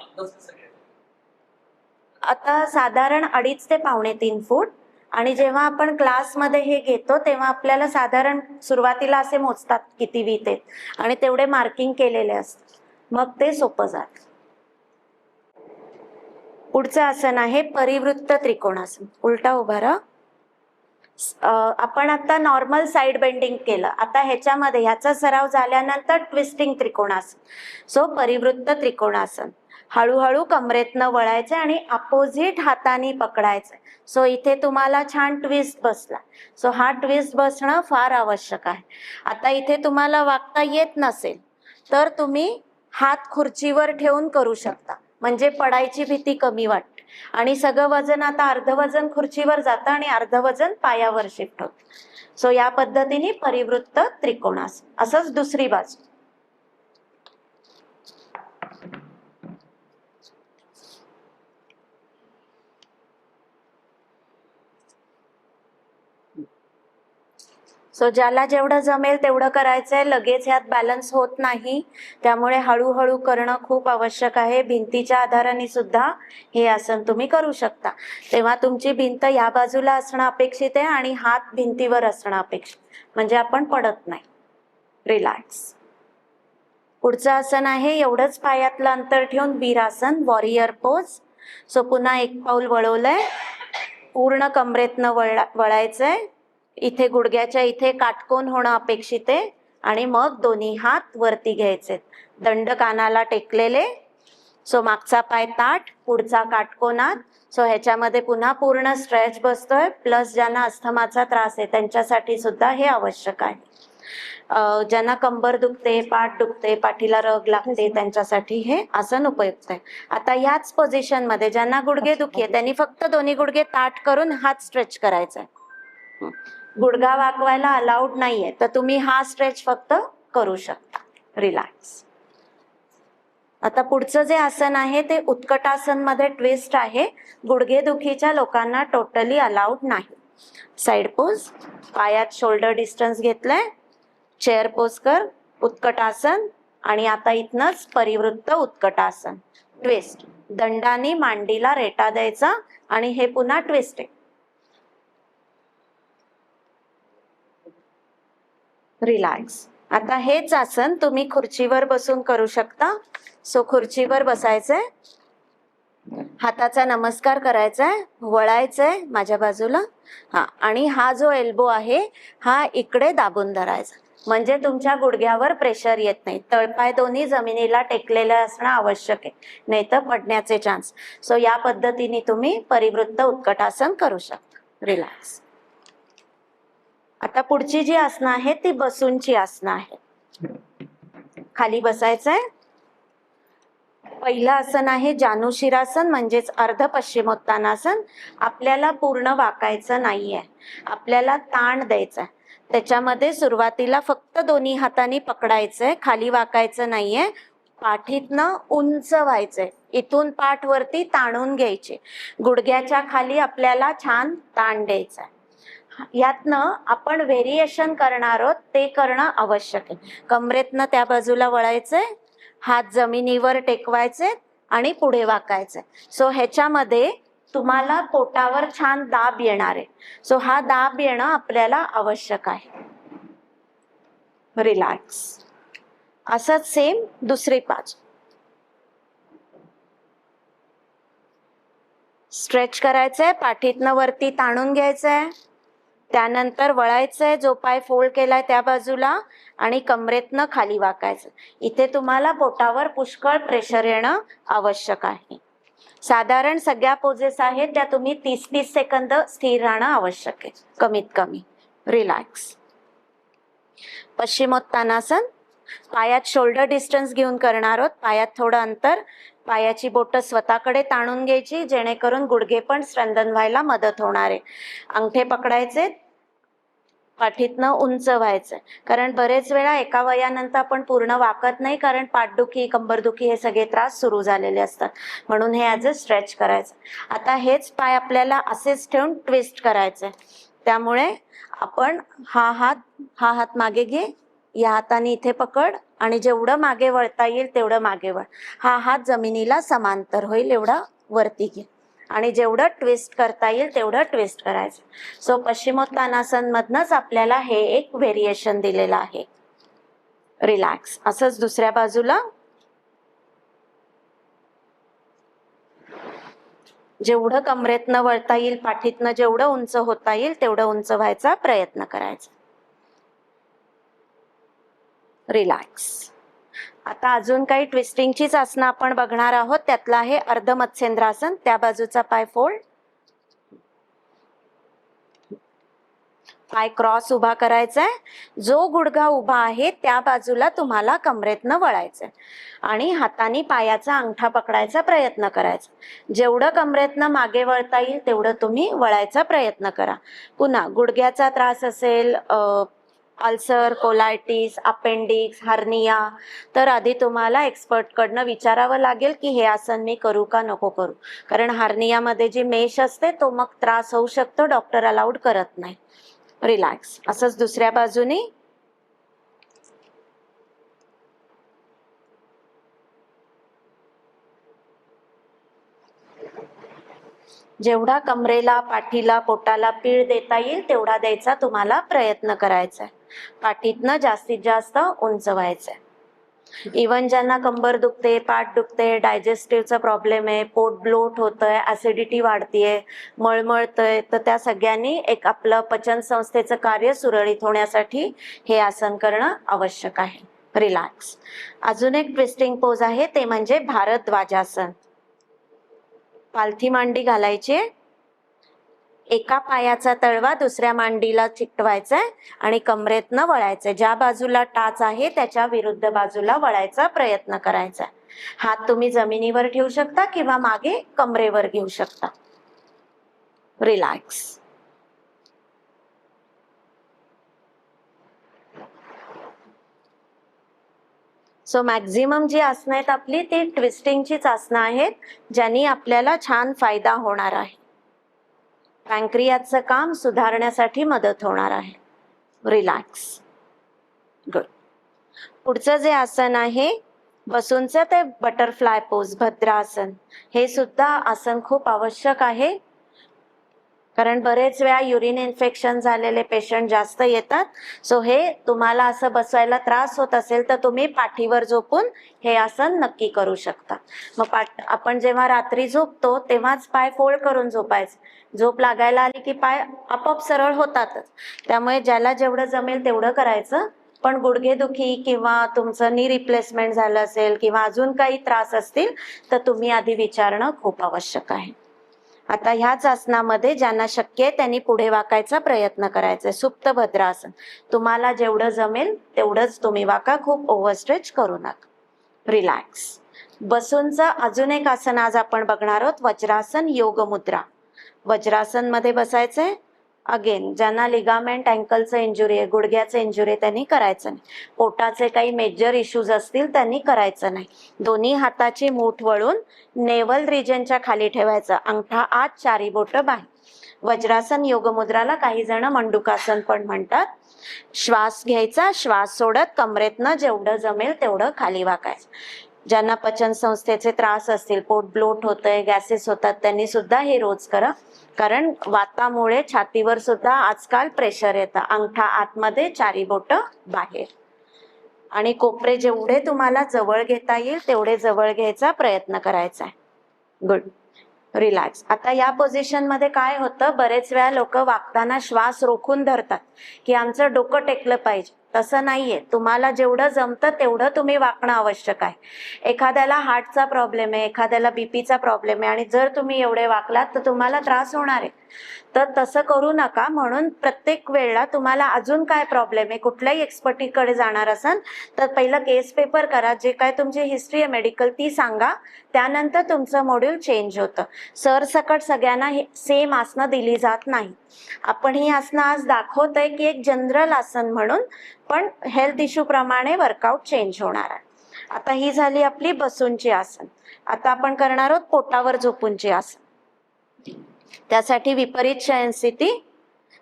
B: आता साधारण 2.5 ते 2.25 फूट. आणि जेव्हा आपण क्लासमध्ये हे घेतो तेव्हा आपल्याला साधारण सुरुवातीला असे मोजतात किती वीत आहेत आणि तेवढे मार्किंग केलेले असतात, मग ते सोपं जात. पुढचं आसन आहे परिवृत्त त्रिकोणासन. उलटा उभा राहा. आपण आता नॉर्मल साइड बेंडिंग केलं. आता ह्याच्यामध्ये ह्याचा सराव झाल्यानंतर ट्विस्टिंग त्रिकोणासन. सो परिवृत्त त्रिकोणासन. हळूहळू कमरेतनं वळायचं आणि अपोजिट हाताने पकडायचं. सो इथे तुम्हाला छान ट्विस्ट बसला. सो हा ट्विस्ट बसणं फार आवश्यक आहे. आता इथे तुम्हाला वागता येत नसेल तर तुम्ही हात खुर्चीवर ठेवून करू शकता, म्हणजे पडायची भीती कमी वाटते. आणि सगळं वजन आता अर्ध वजन खुर्चीवर जातं आणि अर्ध वजन पायावर शिफ्ट होतं. सो या पद्धतीने परिवृत्त त्रिकोणासन. असंच दुसरी बाजू. सो ज्याला जेवढं जमेल तेवढं करायचंय. लगेच ह्यात बॅलन्स होत नाही, त्यामुळे हळूहळू करणं खूप आवश्यक आहे. भिंतीच्या आधाराने सुद्धा हे आसन तुम्ही करू शकता. तेव्हा तुमची भिंत या बाजूला असणं अपेक्षित आहे आणि हात भिंतीवर असणं अपेक्षित, म्हणजे आपण पडत नाही. रिलॅक्स. पुढचं आसन आहे एवढंच पायातलं अंतर ठेवून वीरासन, वॉरियर पोज. सो पुन्हा एक पाऊल वळवलंय, पूर्ण कमरेतनं वळायचंय. इथे गुडघ्याच्या इथे काटकोन होणं अपेक्षित आहे आणि मग दोन्ही हात वरती घ्यायचे. दंड कानाला टेकलेले. सो मागचा पाय ताठ, पुढचा काटकोनात. सो ह्याच्यामध्ये पुन्हा पूर्ण स्ट्रेच बसतोय. प्लस ज्यांना अस्थमाचा त्रास आहे त्यांच्यासाठी सुद्धा हे आवश्यक आहे. ज्यांना कंबर दुखते, पाठ दुखते, पाठीला रग लागते त्यांच्यासाठी हे आसन उपयुक्त आहे. आता याच पोझिशन मध्ये ज्यांना गुडघे दुखी आहे त्यांनी फक्त दोन्ही गुडघे ताठ करून हात स्ट्रेच करायचा आहे. गुडघा वाकवायला अलाउड नाहीये, तर तुम्ही हा स्ट्रेच फक्त करू शकता. रिलॅक्स. आता पुढचं जे आसन आहे ते उत्कटासन मध्ये ट्विस्ट आहे. गुडघे दुखीच्या लोकांना टोटली अलाउड नाही. Side pose. पायात शोल्डर डिस्टन्स घेतलंय. चेअर पोज कर. उत्कटासन. आणि आता इथनच परिवृत्त उत्कटासन. ट्विस्ट. दंडाने मांडीला रेटा द्यायचा आणि हे पुन्हा ट्विस्ट आहे. रिलॅक्स. आता हेच आसन तुम्ही खुर्चीवर बसून करू शकता. सो खुर्चीवर बसायचंय, हाताचा नमस्कार करायचाय, वळायचंय माझ्या बाजूला. आणि हा जो एल्बो आहे हा इकडे दाबून धरायचा, म्हणजे तुमच्या गुडघ्यावर प्रेशर येत नाही. तळपाय दोन्ही जमिनीला टेकलेले असणं आवश्यक आहे, नाही तर पडण्याचे चान्स. सो या पद्धतीने तुम्ही परिवृत्त उत्कटासन करू शकता. रिलॅक्स. आता पुढची जी आसनं आहेत ती बसूनची आसनं आहेत. खाली बसायचंय. पहिलं आसन आहे जानुशिरासन, म्हणजेच अर्ध पश्चिमोत्तानासन. आपल्याला पूर्ण वाकायचं नाहीये, आपल्याला ताण द्यायचा. त्याच्यामध्ये सुरुवातीला फक्त दोन्ही हातांनी पकडायचंय, खाली वाकायचं नाहीये. पाठीतनं उंच व्हायचंय, इथून पाठ वरती ताणून घ्यायचे. गुडघ्याच्या खाली आपल्याला छान ताण द्यायचा. यातनं आपण व्हेरिएशन करणार आहोत, ते करणं आवश्यक आहे. कमरेतनं त्या बाजूला वळायचंय, हात जमिनीवर टेकवायचे आणि पुढे वाकायचे. सो ह्याच्यामध्ये तुम्हाला पोटावर छान दाब येणार आहे. सो हा दाब येणं आपल्याला आवश्यक आहे. रिलॅक्स. असंच सेम दुसरी बाजू. स्ट्रेच करायचंय, पाठीतनं वरती ताणून घ्यायचंय, त्यानंतर वळायचंय, जो पाय फोल्ड केलाय त्या बाजूला आणि कमरेतनं खाली वाकायचं. इथे तुम्हाला पोटावर पुष्कळ प्रेशर येणं आवश्यक आहे. साधारण सगळ्या पोजेस आहेत त्या तुम्ही 30-30 सेकंद स्थिर राहणं आवश्यक आहे, कमीत कमी. रिलॅक्स. पश्चिमोत्तानासन. पायात शोल्डर डिस्टन्स घेऊन करणार आहोत. पायात थोडं अंतर, पायाची बोटं स्वतःकडे ताणून घ्यायची, जेणेकरून गुडघे पण स्ट्रेंथन व्हायला मदत होणार आहे. अंगठे पकडायचे, पाठीतनं उंच व्हायचंय. कारण बरेच वेळा एका वयानंतर आपण पूर्ण वाकत नाही, कारण पाठदुखी, कंबरदुखी हे सगळे त्रास सुरू झालेले असतात. म्हणून हे ॲज अ स्ट्रेच करायचं. आता हेच पाय आपल्याला असेच ठेवून ट्विस्ट करायचंय. त्यामुळे आपण हा हात मागे घे, या हाताने इथे पकड आणि जेवढं मागे वळता येईल तेवढं मागे वळ. हा हात जमिनीला समांतर होईल एवढा वरती घे आणि जेवढं ट्विस्ट करता येईल तेवढं ट्विस्ट करायचं. सो पश्चिमोत्तानासन मधनच आपल्याला हे एक व्हेरिएशन दिलेलं आहे. रिलॅक्स. असंच दुसऱ्या बाजूला. जेवढं कमरेतनं वळता येईल, पाठीतनं जेवढं उंच होता येईल तेवढं उंच व्हायचा प्रयत्न करायचा. रिलॅक्स. आता अजून काही ट्विस्टिंगचीच आसनं आपण बघणार आहोत. त्यातलं आहे अर्ध मत्स्येंद्रासन. त्या बाजूचा पाय फोल्ड, पाय क्रॉस उभा करायचाय. जो गुडघा उभा आहे त्या बाजूला तुम्हाला कमरेतनं वळायचंय आणि हाताने पायाचा अंगठा पकडायचा प्रयत्न करायचा. जेवढं कमरेतनं मागे वळता येईल तेवढं तुम्ही वळायचा प्रयत्न करा. पुन्हा गुडघ्याचा त्रास असेल, अल्सर, कोलायटिस, अपेंडिक्स, हर्निया, तर आधी तुम्हाला एक्सपर्टकडनं विचारावं लागेल की हे आसन मी करू का नको करू. कारण हर्नियामध्ये जी मेश असते तो मग त्रास होऊ शकतो, डॉक्टर अलाउड करत नाही. रिलॅक्स. असंच दुसऱ्या बाजूने. जेवढा कमरेला, पाठीला, पोटाला पीळ देता येईल तेवढा द्यायचा तुम्हाला प्रयत्न करायचा आहे. पाठीतनं जास्तीत जास्त उंच व्हायचंय. इवन ज्यांना कंबर दुखते, पाठ दुखते, डायजेस्टिव्हचा प्रॉब्लेम आहे, पोट ब्लोट होतंय, ऍसिडिटी वाढतीये, मळमळतंय, तर त्या सगळ्यांनी एक आपलं पचन संस्थेचं कार्य सुरळीत होण्यासाठी हे आसन करणं आवश्यक आहे. रिलॅक्स. अजून एक ट्विस्टिंग पोज आहे ते म्हणजे भारद्वाजासन. पालथी मांडी घालायची, एका पायाचा तळवा दुसऱ्या मांडीला चिकटवायचा आणि कमरेतनं वळायचंय. ज्या बाजूला टाच आहे त्याच्या विरुद्ध बाजूला वळायचा प्रयत्न करायचा. हात तुम्ही जमिनीवर ठेवू शकता किंवा मागे कमरेवर घेऊ शकता. रिलॅक्स. सो मॅक्झिमम जी आसनं आहेत आपली ती ट्विस्टिंगचीच आसनं आहेत, ज्यांनी आपल्याला छान फायदा होणार आहे. पॅन्क्रियाचं काम सुधारण्यासाठी मदत होणार आहे. रिलॅक्स. गुड. पुढचं जे आसन आहे बसूनचं ते बटरफ्लाय पोज, भद्रासन. हे सुद्धा आसन खूप आवश्यक आहे, कारण बरेच वेळा युरिन इन्फेक्शन झालेले पेशंट जास्त येतात. सो हे तुम्हाला असं बसवायला त्रास होत असेल तर तुम्ही पाठीवर झोपून हे आसन नक्की करू शकता. मग आपण जेव्हा रात्री झोपतो तेव्हाच पाय फोल्ड करून झोपायचं. झोप लागायला आली की पाय आपोआप सरळ होतातच. त्यामुळे ज्याला जेवढं जमेल तेवढं करायचं. पण गुडघेदुखी किंवा तुमचं नी रिप्लेसमेंट झालं असेल किंवा अजून काही त्रास असतील तर तुम्ही आधी विचारणं खूप आवश्यक आहे. आता ह्याच आसनामध्ये ज्यांना शक्य आहे त्यांनी पुढे वाकायचा प्रयत्न करायचा. सुप्त भद्रासन. तुम्हाला जेवढं जमेल तेवढंच तुम्ही वाका, खूप ओव्हरस्ट्रेच करू नका. रिलॅक्स. बसूनचं अजून एक आसन आज आपण बघणार आहोत, वज्रासन, योग मुद्रा. वज्रासन मध्ये बसायचंय. अगेन ज्यांना लिगामेंट अँकलचं इंजुरी आहे, गुडघ्याचं इंजुरी आहे, त्यांनी करायचं नाही. पोटाचे काही मेजर इश्यूज असतील त्यांनी करायचं नाही. दोन्ही हाताची मूठ वळून नेवल रिजनच्या खाली ठेवायचं. अंगठा आत, चारी बोटं बाहेर. वज्रासन योग मुद्राला काही जण मंडूकासन पण म्हणतात. श्वास घ्यायचा, श्वास सोडत कमरेतनं जेवढं जमेल तेवढं खाली वाकायचं. ज्यांना पचन संस्थेचे त्रास असतील, पोट ब्लोट होतंय, गॅसेस होतात, त्यांनी सुद्धा हे रोज करा. कारण वातामुळे छातीवर सुद्धा आजकाल प्रेशर येतं. अंगठा आतमध्ये, चारी बोटं बाहेर. आणि कोपरे जेवढे तुम्हाला जवळ घेता येईल तेवढे जवळ घ्यायचा प्रयत्न करायचा आहे. गुड. रिलॅक्स. आता या पोझिशन मध्ये काय होतं, बरेच वेळा लोक वागताना श्वास रोखून धरतात की आमचं डोकं टेकलं पाहिजे. तसं नाहीये. तुम्हाला जेवढं जमतं तेवढं तुम्ही वाकणं आवश्यक आहे. एखाद्याला हार्टचा प्रॉब्लेम आहे, एखाद्याला बीपीचा प्रॉब्लेम आहे, आणि जर तुम्ही एवढे वाकलात तर तुम्हाला त्रास होणार आहे. तर तसं करू नका. म्हणून प्रत्येक वेळेला तुम्हाला अजून काय प्रॉब्लेम आहे, कुठल्याही एक्सपर्टीकडे जाणार असाल तर पहिलं केस पेपर करा, जे काय तुमची हिस्ट्री आहे मेडिकल ती सांगा, त्यानंतर तुमचं मॉड्यूल चेंज होतं. सरसकट सगळ्यांना सेम आसनं दिली जात नाही. आपण ही आसनं आज दाखवतोय की एक जनरल आसन म्हणून, पण हेल्थ इश्यू प्रमाणे वर्कआउट चेंज होणार आहे. आता ही झाली आपली बसूनची आसन. आता आपण करणार आहोत पोटावर झोपूनची आसन. त्यासाठी विपरीत शयनस्थिती.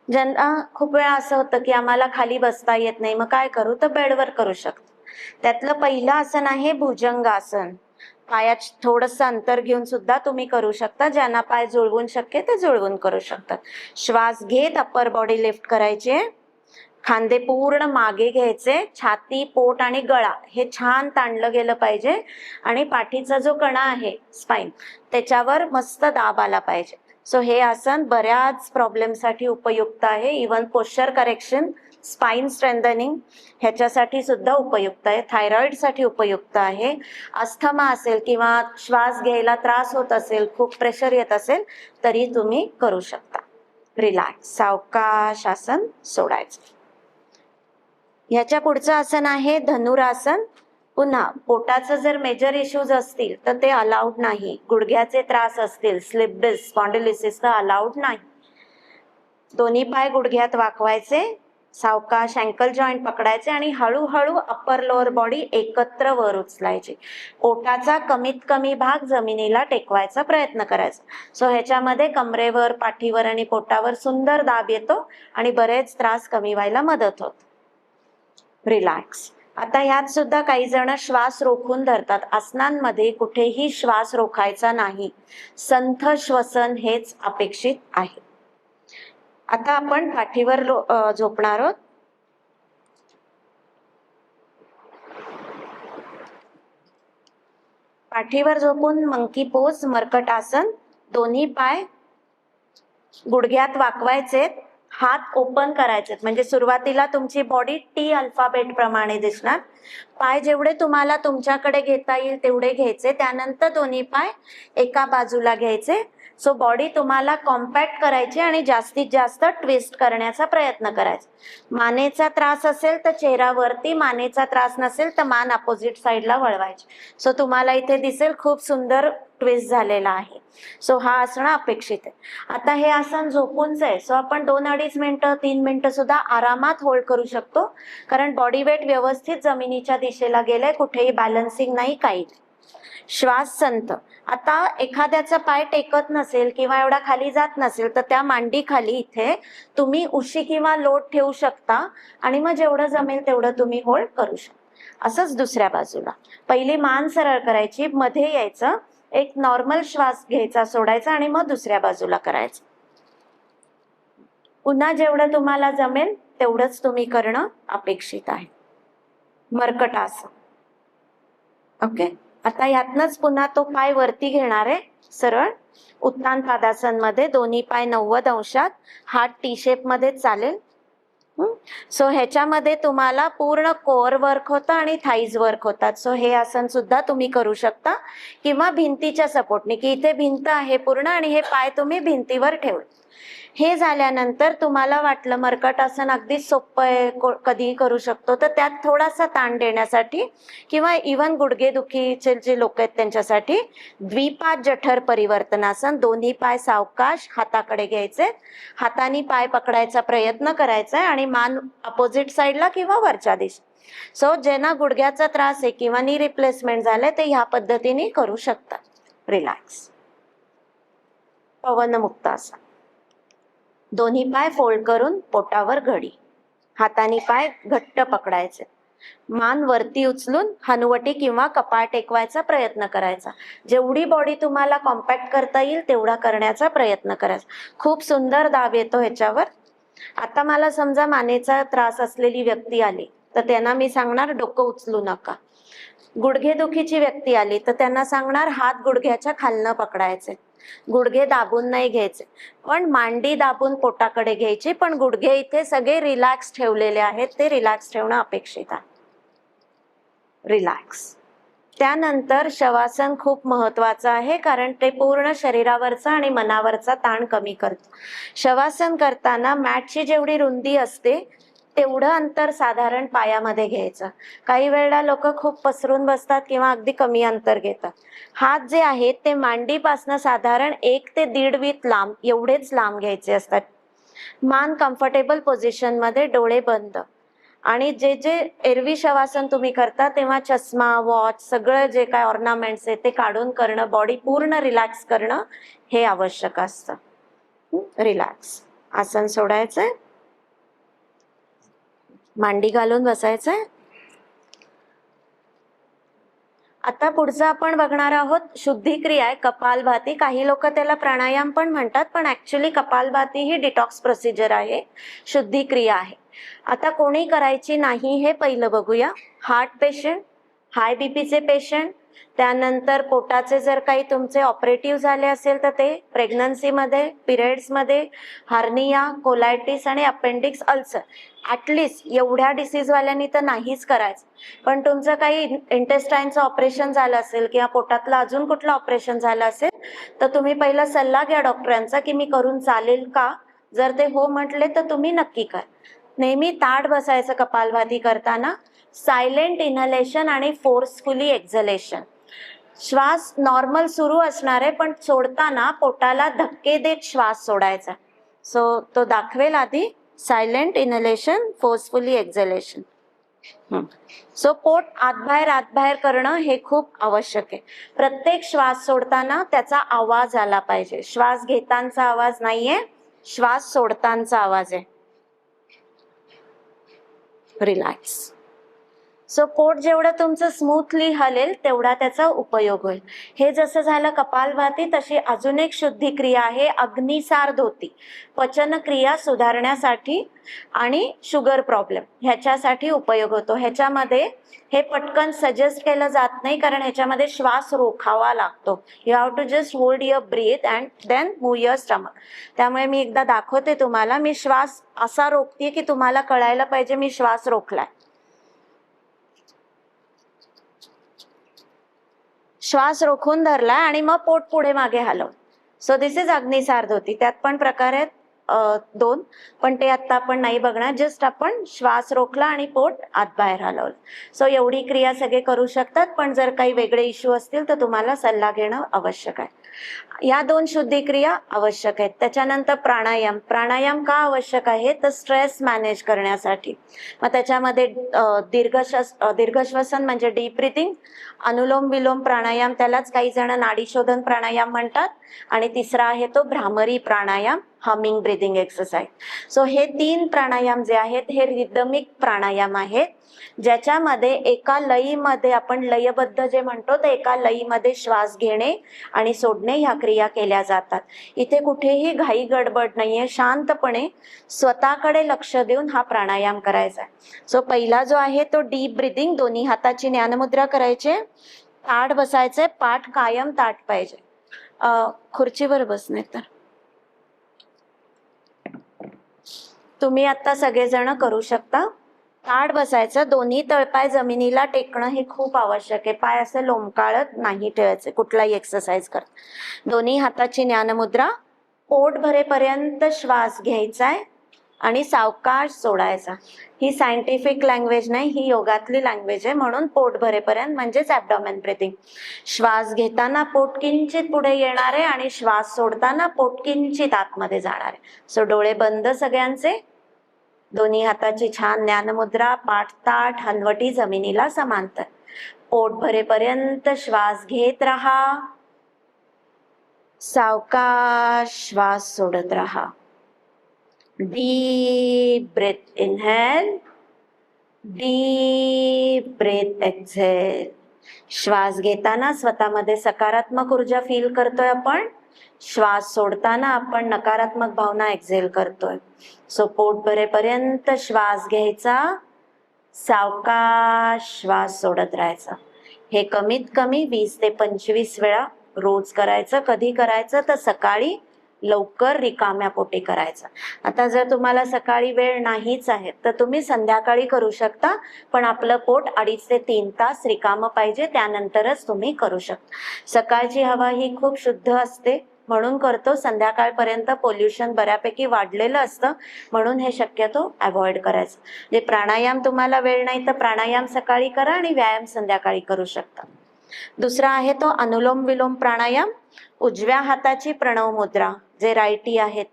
B: ज्यांना खूप वेळा असं होतं की आम्हाला खाली बसता येत नाही, मग काय करू, तर बेडवर करू शकतो. त्यातलं पहिलं आसन आहे भुजंग आसन. पायात थोडस अंतर घेऊन सुद्धा तुम्ही करू शकता. ज्यांना पाय जुळवून शक्य ते जुळवून करू शकतात. श्वास घेत अप्पर बॉडी लिफ्ट करायची. खांदे पूर्ण मागे घ्यायचे. छाती, पोट आणि गळा हे छान ताणलं गेलं पाहिजे, आणि पाठीचा जो कणा आहे स्पाइन त्याच्यावर मस्त दाब आला पाहिजे. सो हे आसन बऱ्याच प्रॉब्लेमसाठी उपयुक्त आहे. Even posture correction, spine strengthening ह्याच्यासाठी सुद्धा उपयुक्त आहे. थायरॉइड साठी उपयुक्त आहे. अस्थमा असेल किंवा श्वास घ्यायला त्रास होत असेल, खूप प्रेशर येत असेल, तरी तुम्ही करू शकता. रिलॅक्स. सावकाश आसन सोडायचं. ह्याच्या पुढचं आसन आहे धनुरासन. पुन्हा पोटाचं जर मेजर इश्यूज असतील तर ते अलाउड नाही. गुडघ्याचे त्रास असतील, स्लिप डिस्क, स्पॉन्डिलिसिस, तर अलाउड नाही. दोन्ही पाय गुडघ्यात वाकवायचे. सावकाश अँकल जॉईंट पकडायचे आणि हळूहळू अप्पर लोअर बॉडी एकत्र वर उचलायची. ओठाचा कमीत कमी भाग जमिनीला टेकवायचा प्रयत्न करायचा. सो ह्याच्यामध्ये कमरेवर, पाठीवर आणि पोटावर सुंदर दाब येतो आणि बरेच त्रास कमी व्हायला मदत होते. रिलॅक्स. आता ह्यात सुद्धा काही जण श्वास रोखून धरतात. आसनांमध्ये कुठेही श्वास रोखायचा नाही. संथ श्वसन हेच अपेक्षित आहे. आता आपण पाठीवर झोपणार आहोत. पाठीवर झोपून मंकी पोज, मर्कट आसन. दोन्ही पाय गुडघ्यात वाकवायचे, हात ओपन करायचे. म्हणजे सुरुवातीला तुमची बॉडी टी अल्फाबेट प्रमाणे दिसणार. पाय जेवढे तुम्हाला तुमच्याकडे घेता येईल तेवढे घ्यायचे. त्यानंतर दोन्ही पाय एका बाजूला घ्यायचे. सो बॉडी तुम्हाला कॉम्पॅक्ट करायची आणि जास्तीत जास्त ट्विस्ट करण्याचा प्रयत्न करायचा. मानेचा त्रास असेल तर चेहरा वरती, मानेचा त्रास नसेल तर मान अपोजिट साईडला वळवायची. सो तुम्हाला इथे दिसेल खूप सुंदर ट्विस्ट झालेला आहे. सो हा असणं अपेक्षित आहे. आता हे आसन झोपूनच आहे. सो आपण 2-2.5 मिनिटं, 3 मिनिटं सुद्धा आरामात होल्ड करू शकतो, कारण बॉडी वेट व्यवस्थित जमिनीच्या दिशेला गेलाय, कुठेही बॅलन्सिंग नाही, काही. श्वास संत. आता एखाद्याचा पाय टेकत नसेल किंवा एवढा खाली जात नसेल तर त्या मांडी खाली इथे तुम्ही उशी किंवा लोट ठेवू शकता आणि मग जेवढं जमेल तेवढं तुम्ही होल्ड करू शकता. असंच दुसऱ्या बाजूला. पहिली मान सरळ करायची, मध्ये यायचं, एक नॉर्मल श्वास घ्यायचा, सोडायचा आणि मग दुसऱ्या बाजूला करायचं. पुन्हा जेवढं तुम्हाला जमेल तेवढंच तुम्ही करणं अपेक्षित आहे. मर्कट आसन. ओके. आता यातनच पुन्हा तो पाय वरती घेणार आहे सरळ. उत्तान पादासन मध्ये दोन्ही पाय 90 अंशात, हात टी शेप मध्ये चालेल. सो ह्याच्यामध्ये तुम्हाला पूर्ण कोअर वर्क होतं आणि थाईज वर्क होतात. सो हे आसन सुद्धा तुम्ही करू शकता, किंवा भिंतीच्या सपोर्टने, की इथे भिंत आहे पूर्ण आणि हे पाय तुम्ही भिंतीवर ठेवले. हे झाल्यानंतर तुम्हाला वाटलं मर्कट आसन अगदी सोपं आहे, कधीही करू शकतो, तर त्यात थोडासा ताण देण्यासाठी किंवा इव्हन गुडघेदुखीचे जे लोक आहेत त्यांच्यासाठी द्विपाद जठर परिवर्तनासन. दोन्ही पाय सावकाश हाताकडे घ्यायचे, हाताने पाय पकडायचा प्रयत्न करायचा आहे आणि मान अपोजिट साईडला किंवा वरच्या दिशेला. सो ज्यांना गुडघ्याचा त्रास आहे किंवा नी रिप्लेसमेंट झाले ते ह्या पद्धतीने करू शकतात. रिलॅक्स. पवनमुक्त आसन. दोन्ही पाय फोल्ड करून पोटावर घडी, हाताने पाय घट्ट पकडायचे, मान वरती उचलून हनुवटी किंवा कपाळ टेकवायचा प्रयत्न करायचा. जेवढी बॉडी तुम्हाला कॉम्पॅक्ट करता येईल तेवढा करण्याचा प्रयत्न करायचा. खूप सुंदर दाब येतो ह्याच्यावर. आता मला समजा मानेचा त्रास असलेली व्यक्ती आली तर त्यांना मी सांगणार डोकं उचलू नका. गुडघेदुखीची व्यक्ती आली तर त्यांना सांगणार हात गुडघ्याच्या खालनं पकडायचे. गुडघे दाबून नाही घ्यायचे, पण मांडी दाबून पोटाकडे घ्यायची, पण गुडघे इथे सगळे रिलॅक्स ठेवलेले आहेत, ते रिलॅक्स ठेवणं अपेक्षित आहे. रिलॅक्स. त्यानंतर शवासन खूप महत्वाचं आहे, कारण ते पूर्ण शरीरावरचा आणि मनावरचा ताण कमी करतं. शवासन करताना मॅटची जेवढी रुंदी असते तेवढं अंतर साधारण पायामध्ये घ्यायचं. काही वेळेला लोक खूप पसरून बसतात किंवा अगदी कमी अंतर घेतात. हात जे आहेत ते मांडीपासनं साधारण 1 ते 1.5 वीत लांब एवढेच लांब घ्यायचे असतात. मान कम्फर्टेबल पोझिशन मध्ये, डोळे बंद. आणि जे जे एरवी शवासन तुम्ही करता तेव्हा चष्मा, वॉच, सगळं जे काय ऑर्नामेंट्स आहे ते काढून करणं, बॉडी पूर्ण रिलॅक्स करणं हे आवश्यक असतं. रिलॅक्स. आसन सोडायचंय, मांडी घालून बसायचंय. आता पुढचं आपण बघणार आहोत शुद्धिक्रिया आहे, कपालभाती. काही लोक त्याला प्राणायाम पण म्हणतात, पण ऍक्च्युली कपालभाती ही डिटॉक्स प्रोसिजर आहे, शुद्धिक्रिया आहे. आता कोणी करायची नाही हे पहिलं बघूया. हार्ट पेशंट, हाय बीपीचे पेशंट, त्यानंतर पोटाचे जर काही तुमचे ऑपरेटिव्ह झाले असेल तर ते, प्रेग्नन्सीमध्ये, पिरियड्समध्ये, हार्निया, कोलायटिस आणि अपेंडिक्स अल्सर, ऍटलिस्ट एवढ्या डिसीजवाल्यांनी तर नाहीच करायचं. पण तुमचं काही इंटेस्टाईनचं ऑपरेशन झालं असेल किंवा पोटातलं अजून कुठलं ऑपरेशन झालं असेल तर तुम्ही पहिला सल्ला घ्या डॉक्टरांचा की मी करून चालेल का. जर ते हो म्हटले तर तुम्ही नक्की करा. नेहमी ताठ बसायचं कपालभाती करताना. सायलेंट इनहलेशन आणि फोर्सफुली एक्झलेशन. श्वास नॉर्मल सुरू असणार आहे, पण सोडताना पोटाला धक्के देत श्वास सोडायचा. सो तो दाखवेल आधी. Silent inhalation, forcefully exhalation. So पोट आत बाहेर करणं हे खूप आवश्यक आहे. प्रत्येक श्वास सोडताना त्याचा आवाज आला पाहिजे. श्वास घेतानाचा आवाज नाहीये, श्वास सोडतानाचा आवाज आहे. रिलॅक्स. सो पोट जेवढं तुमचं स्मूथली हलेल तेवढा त्याचा उपयोग होईल. हे जसं झालं कपालभाती, तशी अजून एक शुद्धिक्रिया आहे अग्निसार धोती. पचनक्रिया सुधारण्यासाठी आणि शुगर प्रॉब्लेम ह्याच्यासाठी उपयोग होतो. ह्याच्यामध्ये हे पटकन सजेस्ट केलं जात नाही, कारण ह्याच्यामध्ये श्वास रोखावा लागतो. You have to just hold your breath and then move your stomach. त्यामुळे मी एकदा दाखवते तुम्हाला. मी श्वास असा रोखते की तुम्हाला कळायला पाहिजे मी श्वास रोखलाय. श्वास रोखून धरलाय आणि मग पोट पुढे मागे हलव. सो दिस इज अग्निसार धोती. त्यात पण प्रकार आहेत 2, पण ते आता आपण नाही बघणार. जस्ट आपण श्वास रोखला आणि पोट आत बाहेर हलवलं. सो एवढी क्रिया सगळे करू शकतात, पण जर काही वेगळे इश्यू असतील तर तुम्हाला सल्ला घेणं आवश्यक आहे. या 2 शुद्धिक्रिया आवश्यक आहेत. त्याच्यानंतर प्राणायाम. प्राणायाम का आवश्यक आहे तर स्ट्रेस मॅनेज करण्यासाठी. मग त्याच्यामध्ये दीर्घश्वसन म्हणजे डीप ब्रीथिंग, अनुलोम विलोम प्राणायाम, त्यालाच काही जण नाडी शोधन प्राणायाम म्हणतात, आणि तिसरा आहे तो भ्रामरी प्राणायाम, हमिंग ब्रीथिंग एक्सरसाइज. सो हे 3 प्राणायाम जे आहेत हे रिदमिक प्राणायाम आहेत, ज्याच्यामध्ये एका लयीमध्ये, आपण लयबद्ध जे म्हणतो ते एका लयीमध्ये श्वास घेणे आणि सोडणे ह्या क्रिया केल्या जातात. इथे कुठेही घाई गडबड नाहीये, शांतपणे स्वतःकडे लक्ष देऊन हा प्राणायाम करायचा आहे. सो पहिला जो आहे तो डीप ब्रीथिंग. दोन्ही हाताची ज्ञानमुद्रा करायचे, ताठ बसायचे, पाठ कायम ताठ पाहिजे. खुर्चीवर बस, नाही तर तुम्ही आता सगळेजण करू शकता. ताठ बसायचं, दोन्ही तळपाय जमिनीला टेकणं हे खूप आवश्यक आहे. पाय असे लोंबकाळत नाही ठेवायचे कुठलाही एक्सरसाइज करत. दोन्ही हाताची ज्ञानमुद्रा. पोट भरेपर्यंत श्वास घ्यायचाय आणि सावकाश सोडायचा. ही सायंटिफिक लँग्वेज नाही, ही योगातली लँग्वेज आहे, म्हणून पोट भरेपर्यंत म्हणजेच ॲब्डॉमेन ब्रीथिंग. श्वास घेताना पोट किंचित पुढे येणार आहे आणि श्वास सोडताना पोट किंचित आतमध्ये जाणार आहे. सो डोळे बंद सगळ्यांचे. दोन्ही हाताची छान ज्ञानमुद्रा, पाठ ताठ, हनवटी जमिनीला समांतर. पोट भरेपर्यंत श्वास घेत राहा, सावकाश श्वास सोडत राहा. Deep breath inhale, deep breath exhale. श्वास घेताना स्वतःमध्ये सकारात्मक ऊर्जा फील करतोय आपण. श्वास सोडताना आपण नकारात्मक भावना एक्झेल करतोय. सो पोट भरेपर्यंत श्वास घ्यायचा, सावकाश श्वास सोडत राहायचा. हे कमीत कमी 20 ते 25 वेळा रोज करायचं. कधी करायचं तर सकाळी लवकर रिकाम्या पोटी करायचं. आता जर तुम्हाला सकाळी वेळ नाहीच आहे तर तुम्ही संध्याकाळी करू शकता, पण आपलं पोट 2.5 ते 3 तास रिकामं पाहिजे, त्यानंतरच तुम्ही करू शकता. सकाळची हवा ही खूप शुद्ध असते म्हणून करतो. संध्याकाळपर्यंत पोल्युशन बऱ्यापैकी वाढलेलं असतं म्हणून हे शक्यतो अवॉइड करायचं. जे प्राणायाम तुम्हाला वेळ नाही तर प्राणायाम सकाळी करा आणि व्यायाम संध्याकाळी करू शकता. दुसरा आहे तो अनुलोम विलोम प्राणायाम. उजव्या हाताची प्रणव मुद्रा, जे रायटी आहेत,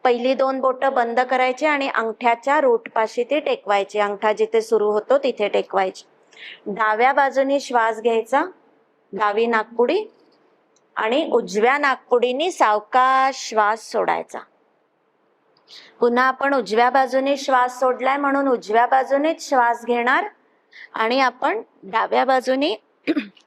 B: पहिली 2 बोटं बंद करायची आणि अंगठ्याच्या रूटपाशी ती टेकवायची. अंगठा जिथे सुरू होतो तिथे टेकवायची. डाव्या बाजूनी श्वास घ्यायचा, डावी नाकपुडी, आणि उजव्या नाकपुडीने सावकाश श्वास सोडायचा. पुन्हा आपण उजव्या बाजूने श्वास सोडलाय म्हणून उजव्या बाजूनेच श्वास घेणार आणि आपण डाव्या बाजूने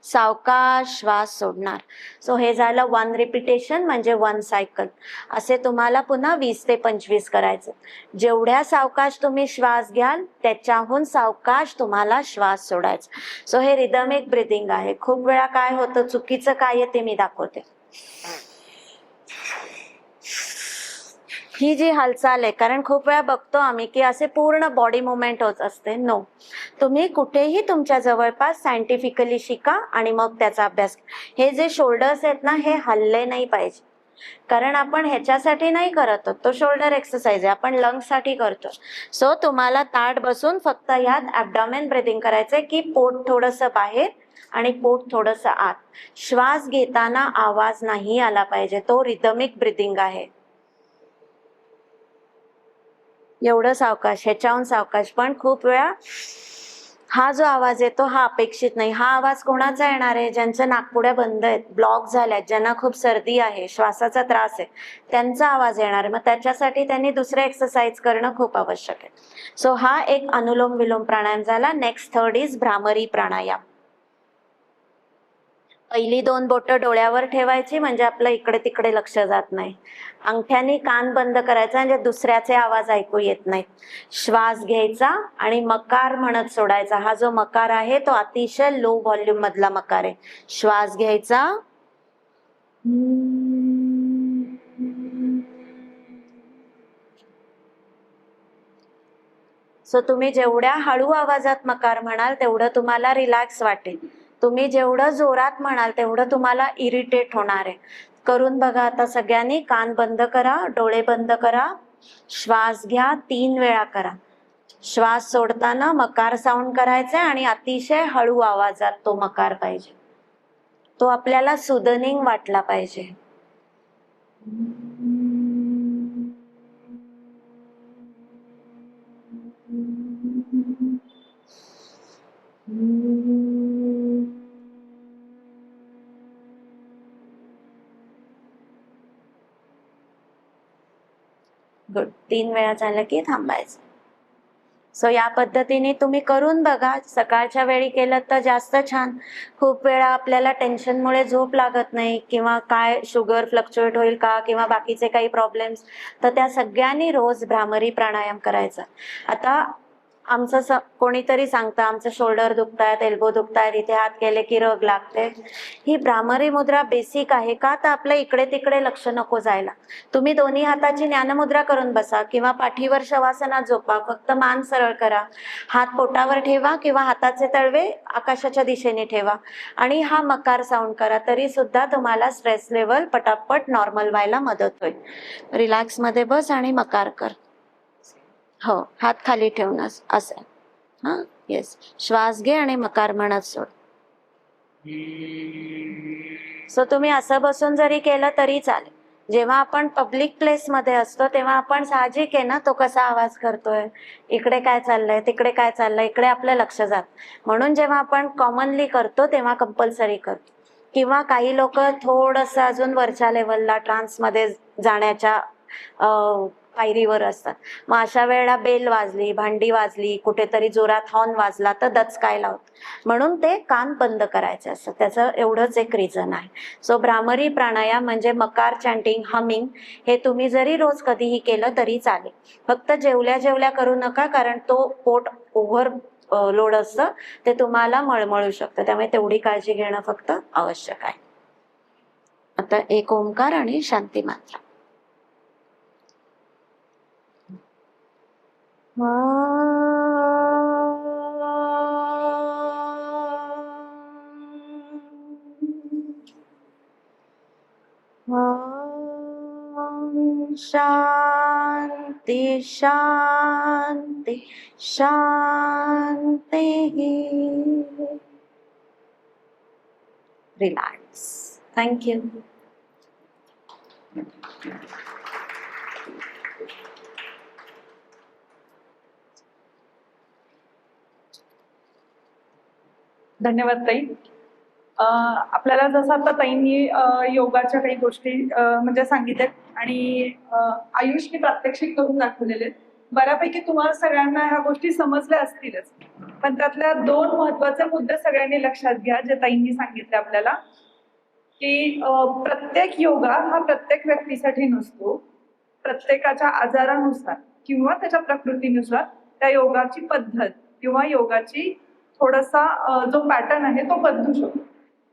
B: सावकाश श्वास सोडणार. सो हे झालं 1 रिपिटेशन म्हणजे 1 सायकल. असे तुम्हाला पुन्हा 20 ते 25 करायचं. जेवढ्या सावकाश तुम्ही श्वास घ्याल त्याच्याहून सावकाश तुम्हाला श्वास सोडायचा. सो हे रिदमिक ब्रिदिंग आहे. खूप वेळा काय होतं, चुकीचं काय आहे ते मी दाखवते. ही जी हालचाल आहे, कारण खूप वेळा बघतो आम्ही की असे पूर्ण बॉडी मुवमेंट होत असते. नो, तुम्ही कुठेही तुमच्या जवळपास सायंटिफिकली शिका आणि मग त्याचा अभ्यास. हे जे शोल्डर्स आहेत ना, हे हल्ले नाही पाहिजे, कारण आपण ह्याच्यासाठी नाही करत तो शोल्डर एक्सरसाइज आहे, आपण लंग्स साठी करतो. सो तुम्हाला ताट बसून फक्त यात ॲब्डॉमेन ब्रीदिंग करायचंय की पोट थोडंसं बाहेर आणि पोट थोडंसं आत. श्वास घेताना आवाज नाही आला पाहिजे, तो रिदमिक ब्रीदिंग आहे. एवढं सावकाश, ह्याच्याहून सावकाश. पण खूप वेळा हा जो आवाज येतो हा अपेक्षित नाही. हा आवाज कोणाचा येणार आहे? ज्यांच्या नाकपुड्या बंद आहेत, ब्लॉक झाल्यात, ज्यांना खूप सर्दी आहे, श्वासाचा त्रास आहे, त्यांचा आवाज येणार आहे. मग त्याच्यासाठी त्यांनी दुसरे एक्सरसाइज करणं खूप आवश्यक आहे. सो हा एक अनुलोम विलोम प्राणायाम झाला. नेक्स्ट 3rd इज भ्रामरी प्राणायाम. पहिली 2 बोटं डोळ्यावर ठेवायची म्हणजे आपलं इकडे तिकडे लक्ष जात नाही. अंगठ्याने कान बंद करायचा म्हणजे दुसऱ्याचे आवाज ऐकू येत नाहीत. श्वास घ्यायचा आणि मकार म्हणत सोडायचा. हा जो मकार आहे तो अतिशय लो व्हॉल्यूम मधला मकार आहे. श्वास घ्यायचा, सो तुम्ही जेवढ्या हळू आवाजात मकार म्हणाल तेवढं तुम्हाला रिलॅक्स वाटेल. तुम्ही जेवढं जोरात म्हणाल तेवढं तुम्हाला इरिटेट होणार आहे. करून बघा आता सगळ्यांनी. कान बंद करा, डोळे बंद करा, श्वास घ्या, 3 वेळा करा. श्वास सोडताना मकार साऊंड करायचा आणि अतिशय हळू आवाजात तो मकार पाहिजे. तो आपल्याला सुदनिंग वाटला पाहिजे. गुड. 3 वेळा झालं की थांबायचं. सो या पद्धतीने तुम्ही करून बघा. सकाळच्या वेळी केलं तर जास्त छान. खूप वेळा आपल्याला टेन्शनमुळे झोप लागत नाही किंवा काय शुगर फ्लक्च्युएट होईल का किंवा बाकीचे काही प्रॉब्लेम्स, तर त्या सगळ्यांनी रोज भ्रामरी प्राणायाम करायचा. आता आमचं कोणीतरी सांगतं आमचं शोल्डर दुखतायत, एल्बो दुखतायत, इथे हात केले की रग लागते. ही भ्रामरी मुद्रा बेसिक आहे का, तर आपल्या इकडे तिकडे लक्ष नको जायला. तुम्ही दोन्ही हाताची ज्ञानमुद्रा करून बसा किंवा पाठीवर शवासनात झोपा. फक्त मान सरळ करा, हात पोटावर ठेवा किंवा हाताचे तळवे आकाशाच्या दिशेने ठेवा आणि हा मकार साऊंड करा. तरी सुद्धा तुम्हाला स्ट्रेस लेवल पटापट नॉर्मल व्हायला मदत होईल. रिलॅक्स मध्ये बस आणि मकार कर. हो, हात खाली ठेवूनच असं. हा, येस. श्वास घे आणि मकार म्हणत सोड. सो तुम्ही असं बसून जरी केलं तरी चालेल. जेव्हा आपण पब्लिक प्लेस मध्ये असतो तेव्हा आपण साहजिक आहे ना, तो कसा आवाज करतोय, इकडे काय चाललंय, तिकडे काय चाललंय, इकडे आपलं लक्ष जात. म्हणून जेव्हा आपण कॉमनली करतो तेव्हा कंपल्सरी करतो. किंवा काही लोक थोडंसं अजून वरच्या लेवलला ट्रान्समध्ये जाण्याच्या पायरीवर असतात. मग अशा वेळेला बेल वाजली, भांडी वाजली, कुठेतरी जोरात हॉर्न वाजला तर दचकायला होत. म्हणून ते कान बंद करायचे असतं. त्याचं एवढंच एक रिझन आहे. सो भ्रामरी प्राणायाम म्हणजे मकार चॅन्टिंग, हमिंग, हे तुम्ही जरी रोज कधीही केलं तरी चालेल. फक्त जेवल्या जेवल्या करू नका, कारण तो पोट ओव्हर लोड असतं, ते तुम्हाला मळमळू शकतं. त्यामुळे तेवढी काळजी घेणं फक्त आवश्यक आहे. आता एक ओंकार आणि शांती मात्रा. शांती शांती शांती. रिलॅक्स. थँक्यू.
A: धन्यवाद ताई. आपल्याला जसं आता ताईंनी योगाच्या काही गोष्टी म्हणजे सांगितल्यात आणि आयुषने प्रात्यक्षिक करून दाखवलेले आहेत. बऱ्यापैकी तुम्हाला सगळ्यांना ह्या गोष्टी समजल्या असतीलच, पण त्यातल्या 2 महत्वाचे मुद्दे सगळ्यांनी लक्षात घ्या जे ताईंनी सांगितले आपल्याला, की प्रत्येक योगा हा प्रत्येक व्यक्तीसाठी नसतो. प्रत्येकाच्या आजारानुसार किंवा त्याच्या प्रकृतीनुसार त्या योगाची पद्धत किंवा योगाची थोडासा जो पॅटर्न आहे तो बदलू शकतो.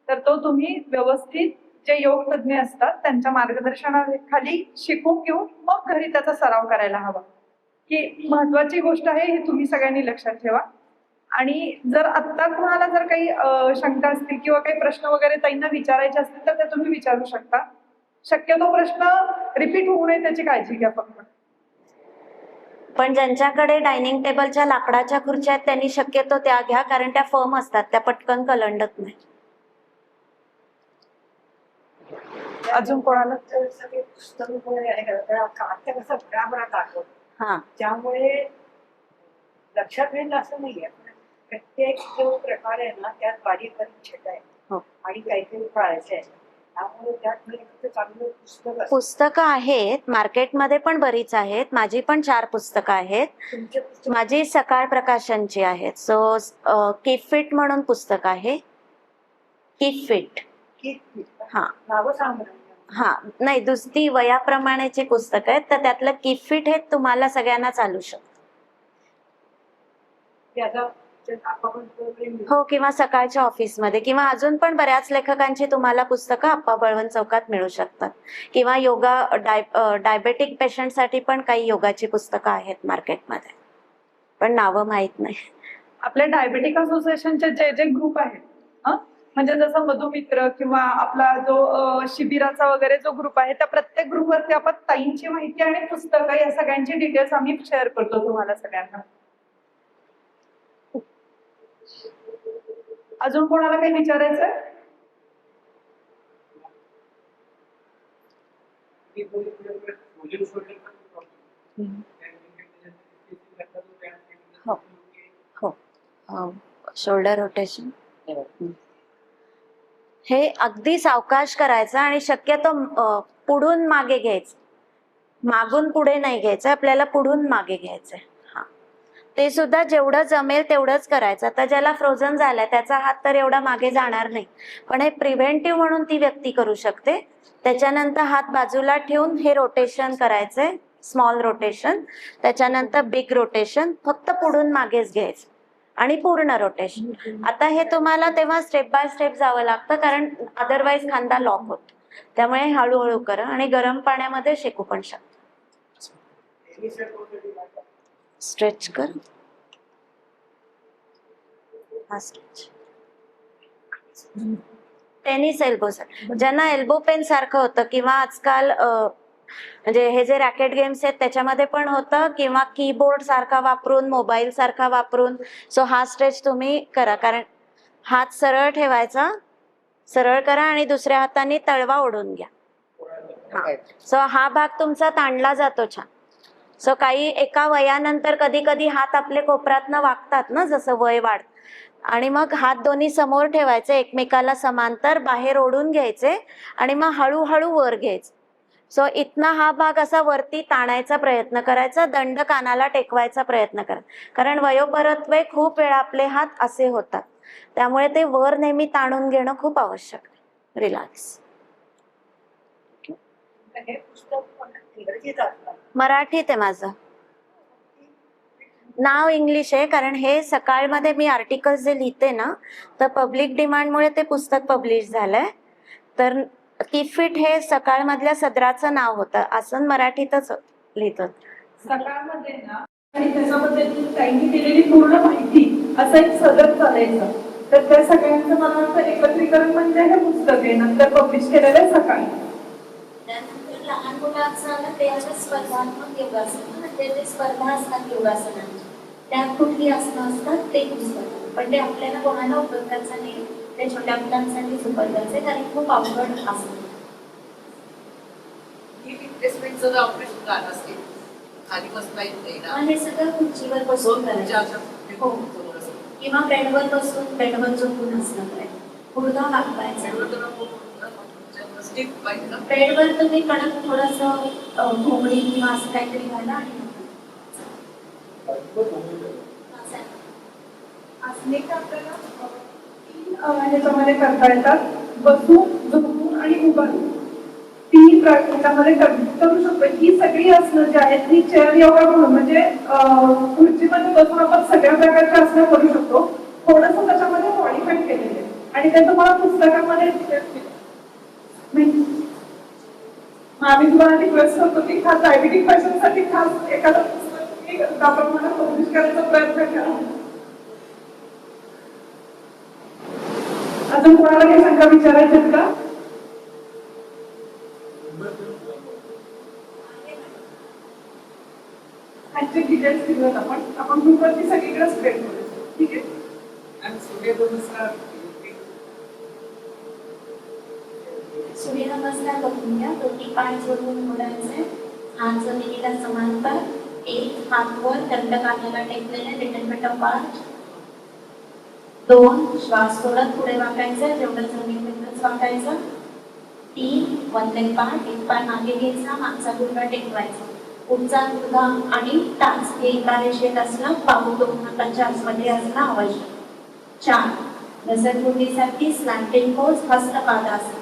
A: तर तो तुम्ही व्यवस्थित जे योग तज्ञ असतात त्यांच्या मार्गदर्शनाखाली शिकून घेऊन मग घरी त्याचा सराव करायला हवा. ही महत्वाची गोष्ट आहे, ही तुम्ही सगळ्यांनी लक्षात ठेवा. आणि जर आत्ता तुम्हाला जर काही शंका असतील किंवा काही प्रश्न वगैरे ताईंना विचारायचे असतील तर ते तुम्ही विचारू शकता. शक्यतो प्रश्न रिपीट होऊ नये त्याची काळजी घ्या फक्त.
B: पण ज्यांच्याकडे डायनिंग टेबलच्या लाकडाच्या खुर्च्या आहेत त्यांनी शक्यतो त्या घ्या, कारण त्या फर्म असतात, त्या पटकन कलंडत नाही.
A: अजून कोणाला?
C: सगळे पुस्तक वगैरे आहे का? आता कसं भराभरात आठवत,
B: हा,
C: त्यामुळे लक्षात राहील असं नाहीये. पण प्रत्येक जो प्रकार आहे ना त्यात बारीक बारीक छटा आहे
B: हो.
C: आणि काहीतरी कळायचं आहे. त्यामुळे त्यात म्हणजे चांगलं पुस्तक असतं.
B: पुस्तकं आहेत मार्केटमध्ये पण बरीच आहेत. माझी पण 4 पुस्तकं आहेत.
C: तुमचे पुस्तक
B: माझी सकाळ प्रकाशनची आहेत. सो कीप फिट म्हणून पुस्तक आहे. Keep fit.
C: किती
B: हा
C: नावं सांग बरं.
B: हा नाही, दुसरी वयाप्रमाणेची पुस्तक आहेत, तर त्यातलं कीप फिट हे तुम्हाला सगळ्यांना चालू शकतं.
C: ते आता ते आपण वगैरे
B: हो, किंवा सकाळच्या ऑफिसमध्ये, किंवा अजून पण बऱ्याच लेखकांची तुम्हाला पुस्तकं आप्पा बळवंत चौकात मिळू शकतात. किंवा योगा डायबेटिक पेशंटसाठी पण काही योगाची पुस्तकं आहेत मार्केटमध्ये, पण नावं माहीत नाही.
A: आपल्या डायबेटिक असोसिएशनचे जे जे ग्रुप आहेत, म्हणजे जसं मधुमित्र किंवा आपला जो शिबिराचा वगैरे जो ग्रुप आहे, त्या प्रत्येक ग्रुपवरती आपण ताईंची माहिती आणि पुस्तकं या सगळ्यांची डिटेल्स आम्ही शेअर करतो तुम्हाला सगळ्यांना. अजून कोणाला काही विचारायचंय?
B: हो हो, शोल्डर रोटेशन हे अगदी सावकाश करायचं आणि शक्यतो पुढून मागे घ्यायचं, मागून पुढे नाही घ्यायचं, आपल्याला पुढून मागे घ्यायचंय. हा, ते सुद्धा जेवढं जमेल तेवढंच करायचं. आता ज्याला फ्रोझन झालाय त्याचा हात तर एवढा मागे जाणार नाही, पण हे प्रिव्हेंटिव्ह म्हणून ती व्यक्ती करू शकते. त्याच्यानंतर हात बाजूला ठेवून हे रोटेशन करायचंय, स्मॉल रोटेशन. त्याच्यानंतर बिग रोटेशन, फक्त पुढून मागेच घ्यायचं आणि पूर्ण रोटेशन. आता हे तुम्हाला तेव्हा स्टेप बाय स्टेप जावं लागतं, कारण अदरवाईज खांदा लॉक होतो. त्यामुळे हळूहळू करा आणि गरम पाण्यामध्ये शेकू पण शकता. स्ट्रेच कर. हा स्ट्रेच. टेनिस एल्बो, ज्यांना एल्बो पेन सारखं होतं, किंवा आजकाल म्हणजे हे जे रॅकेट गेम्स आहेत त्याच्यामध्ये पण होतं, किंवा कीबोर्ड सारखा वापरून, मोबाईल सारखा वापरून. सो हा स्ट्रेच तुम्ही करा, कारण हात सरळ ठेवायचा, सरळ करा आणि दुसऱ्या हाताने तळवा ओढून घ्या. सो हा भाग तुमचा ताणला जातो छान. सो काही एका वयानंतर कधी कधी हात आपले कोपरातनं वागतात ना, जसं वय वाढत, आणि मग हात दोन्ही समोर ठेवायचे, एकमेकाला समांतर बाहेर ओढून घ्यायचे आणि मग हळूहळू वर घ्यायचे. सो इथनं हा भाग असा वरती ताणायचा प्रयत्न करायचा, दंड कानाला टेकवायचा प्रयत्न करा, कारण वयोपरत्वे खूप वेळा आपले हात असे होतात, त्यामुळे ते वर नेहमी ताणून घेणं खूप आवश्यक आहे. रिलॅक्स.
C: हे पुस्तक पण इंग्रजीत असतं.
B: मराठीत आहे माझं नाव, इंग्लिश आहे, कारण हे सकाळमध्ये मी आर्टिकल्स जे लिहिते ना, तर पब्लिक डिमांडमुळे ते पुस्तक पब्लिश झालंय. तर किफिट हे सकाळमधल्या सदराचं नाव होतं. आसन मराठीतच लिहितात.
A: सकाळमध्ये ना आणि त्याच्यामध्ये त्यांनी दिलेली पूर्ण माहिती असं एक सदर चालायचं. तर त्या सगळ्यांचं मला वाटतं एकत्रीकरण म्हणजे हे पुस्तक आहे नंतर पब्लिश केलेलं आहे सकाळी.
B: त्यानंतर लहान मुलांचं ते आता स्पर्धात्मक योगासन म्हणजे ते स्पर्धा असतात योगासनांची, त्यात कुठली आसनं असतात ते पुस्तक, पण ते आपल्याला कोणाला उपयोगाचं नाही, ते छोट्या मुलांसाठी उपयोगाचं आहे कारण खूप अवघड असतं.
D: ही रिप्लेसमेंटचं ऑपरेशन झालं असेल खाली बसता येत नाही ना,
B: हे सगळं खुर्चीवर बसून करायचं हो. किंवा बेडवर बसून बेडवर झोपून असलं करायचं. गुडघा वाकवायचा. बेडवर तुम्ही कडक थोडंसं घोंगडी किंवा असं काहीतरी घाला आणि
A: आसने का आपल्याला तीन ह्याच्यामध्ये करता येतात. बसून, झोपून आणि उभारून. तीन प्रकारामध्ये करू शकतो. ही सगळी आसनं जी आहेत ही चेअर योगा म्हणून म्हणजे खुर्चीमध्ये बसून आपण सगळ्या प्रकारच्या आसनं करू शकतो. थोडंसं त्याच्यामध्ये मॉडिफाय केलेलं आहे आणि ते तुम्हाला पुस्तकामध्ये आम्ही तुम्हाला रिक्वेस्ट करतो की खास डायबिटिक पेशंटसाठी खास एखादं पुस्तक त्याप्रमाणे पब्लिश करायचा प्रयत्न करा. अजून कोणाला काही शंका विचारायच्या आहेत का? ह्याचे डिटेल्स दिलेत आपण ग्रुपवरती सगळीकडे स्प्रेड करू. ठीक आहे.
B: सूर्यनमस्कार बघून घ्या. दोन्ही पाय जोडून मोडायचे, हात जमिनीला समांतर, एक हात वर दंड कानाला टेकलेले, लिटल बिट अपार्ट. 2 श्वास सोडत पुढे वाकायचं, जेवढं जमिनीतच वाकायचं. 3 वंदे पाठ, एक पाय मागे घ्यायचा, मागचा गुडघा टेकवायचा, पुढचा गुडघा आणि टाच हे एका रेषेत असणं, पाऊल 2 हातांच्या आसमध्ये असणं आवश्यक. 4 घसरगुंडीसाठी स्लॅन्टिंग पोज, हस्तपादासन.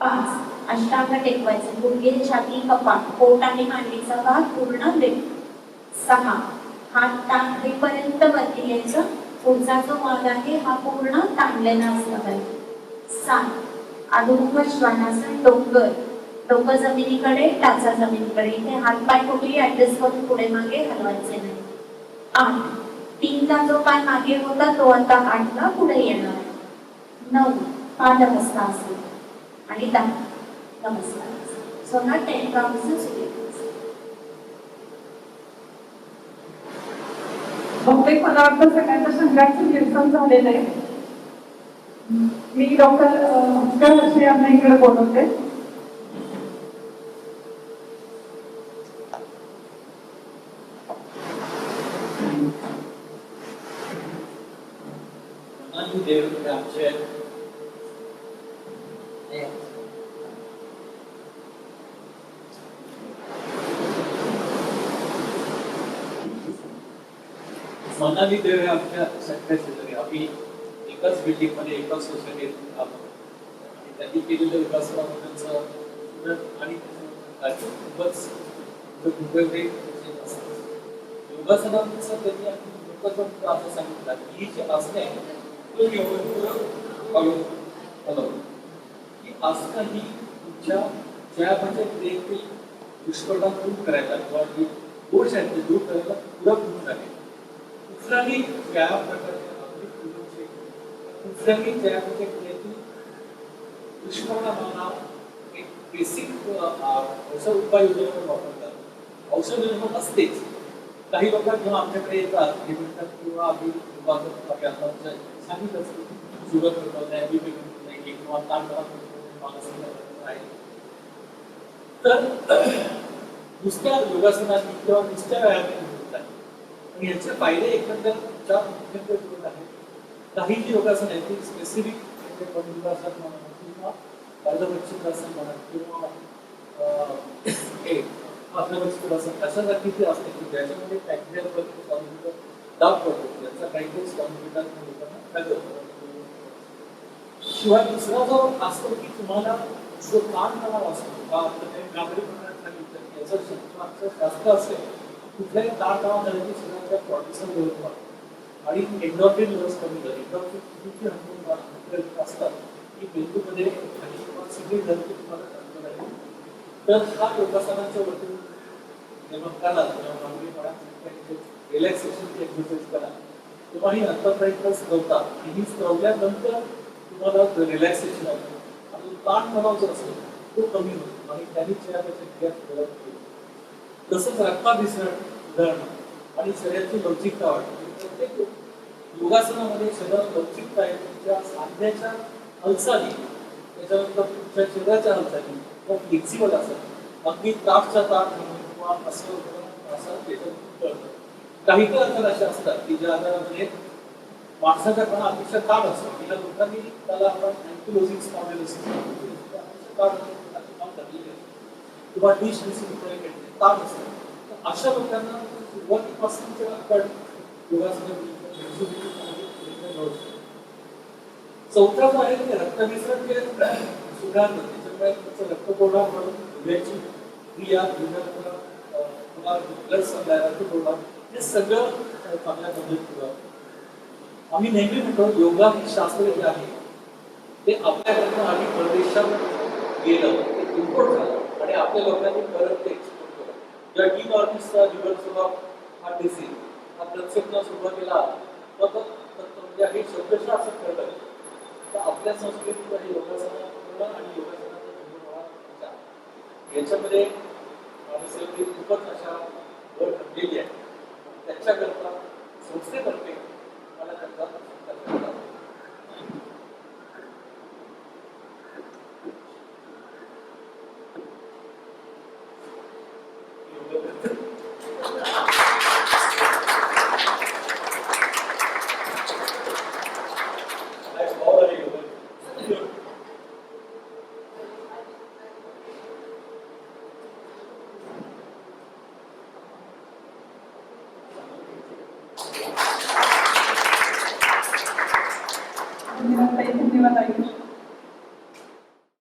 B: 5 अष्टांग टेकवायचे, गुडघे, छाती, कपाळ, पोट आणि मांडीचा भाग पूर्ण लिफ्ट. 6 हात टाकणीपर्यंत वरती यायचं, पुढचा जो भाग आहे हा पूर्ण ताणलेला असला पाहिजे. 7 अधोमुख श्वानासन, डोकं जमिनीकडे, टाचा जमिनीकडे, इथे हात पाय कुठेही ऍडजस्ट करून पुढे मागे हलवायचे नाही. 8 3दा जो पाय मागे होता तो आता 8ला पुढे येणार. 9 पादहस्तासन आणि 10 नमस्कार. सो हा 10 काउंटचं सूर्यनमस्कार.
A: बहुतेक मला वाटतं सगळ्यांच्या शंकांचं निरसन झालेलं आहे. मी डॉक्टर हर्षे यांना इकडे बोलवते.
E: मनाली देव हे आमच्या सगळ्या शेजारी आम्ही एकाच बिल्डिंग मध्ये एकाच सोसायटीत आहोत आणि त्यांनी केलेल्या विकासाबद्दलचं आणि खूपच उपयोगी योगासनाचं त्यांनी लोकांचं असं सांगितलं की ही जी आसने ही आसनं ही तुमच्या चयापचय क्रियेतील दुष्परिणाम दूर करायला किंवा जी दोष आहेत ते दूर करायला पूरक होऊन आहे. कुठलाही व्यायाम प्रकारचे कुठल्याही व्यायामाच्या क्रियेतील दुष्परिणामांना एक बेसिक औषध उपाययोजना वापरतात. औषध योजना असतेच. काही लोक जेव्हा आमच्याकडे येतात हे म्हणतात किंवा आम्ही सांगितलं शुगर करतो नाही किंवा तर नुसत्या योगासनाने किंवा नुसत्या व्यायामाने होत आहे. आणि याचे फायदे एकंदर 4 मुख्य आहेत. काही जी योगासन आहेत ती स्पेसिफिक म्हणजे पद्मयुगासन म्हणा किंवा अर्धवच्छिद्रासन म्हणा किंवा अर्धवच्छिद्रासन अशा जातीची असते की ज्याच्यामध्ये बॅक्टेरिया दाब पडतो त्याचा काहीतरी लोकांना फायदा होतो. शिवाय दुसरा जो असतो की तुम्हाला जो ताण तणाव असतो याचा जास्त असेल कुठल्याही ताण तणाव झाल्याची शरीराच्या कॉर्टिसॉल लेवल वाढतो आणि एंडोर्फिन लेवल्स कमी झाले. एंडोर्फिन असतात की मेंदूमध्ये सगळी धरती तुम्हाला कल्पना आहे. तर हा योगासनाच्या वरती जेव्हा कराल तेव्हा रिलॅक्सेशनची एक्सरसाइज करा तेव्हा ही अंतर्प्रयत्न स्त्रवता ही स्त्रवल्यानंतर तुम्हाला रिलॅक्सेशन होतं आणि ताण तणाव जो असेल तो कमी होतो आणि त्यांनी चेहऱ्याच्या क्रिया सुधारत होते. तसंच रक्ताभिसरण सुधारणं आणि शरीराची लवचिकता वाढते. प्रत्येक योगासनामध्ये शरीरात लवचिकता आहे, तुमच्या सांध्याच्या हालचाली, त्याच्यानंतर तुमच्या शरीराच्या हालचाली त्या फ्लेक्सिबल असतात. अगदी ताटच्या ताट किंवा असं त्याच्यातून कळतं. काही काही आजार असे असतात की ज्या आजारामध्ये माणसाच्या कणा अतिशय ताट असतो. या लोकांनी त्याला आपण अँकिलोजिंग स्पॉन्डिलोसिस किंवा डिसडिसिप्लिन ताट असतो. तर अशा लोकांना सुरुवातीपासूनच्या आपण योगासना चौथा जो आहे ते रक्ताभिसरण जे सुधारतं त्याच्यामुळे त्याचं रक्तपुरवठा म्हणून हृदयाची क्रिया ब्लड सप्लाय रक्तपुरवठा हे सगळं चांगल्या पद्धतीने होतं. आम्ही नेहमी म्हणतो योगा हे शास्त्र जे आहे ते आपल्याकडनं आधी परदेशात गेलं ते इम्पोर्ट झालं आणि आपल्या लोकांनी परत ते एक्सपोर्ट केलं. जेव्हा डी नॉर्थिसचा लिव्हर ऑफ हार्ट डिसीज हा कन्सेप्टला सुरुवात केला म्हणजे हे शब्दशः असं कळलं तर आपल्या संस्कृतीचं हे योगासना आणि योगासनाचा याच्यामध्ये सगळी खूपच अशा वर घडलेली आहे. त्याच्याकरता संस्थेतर्फे मला त्याचा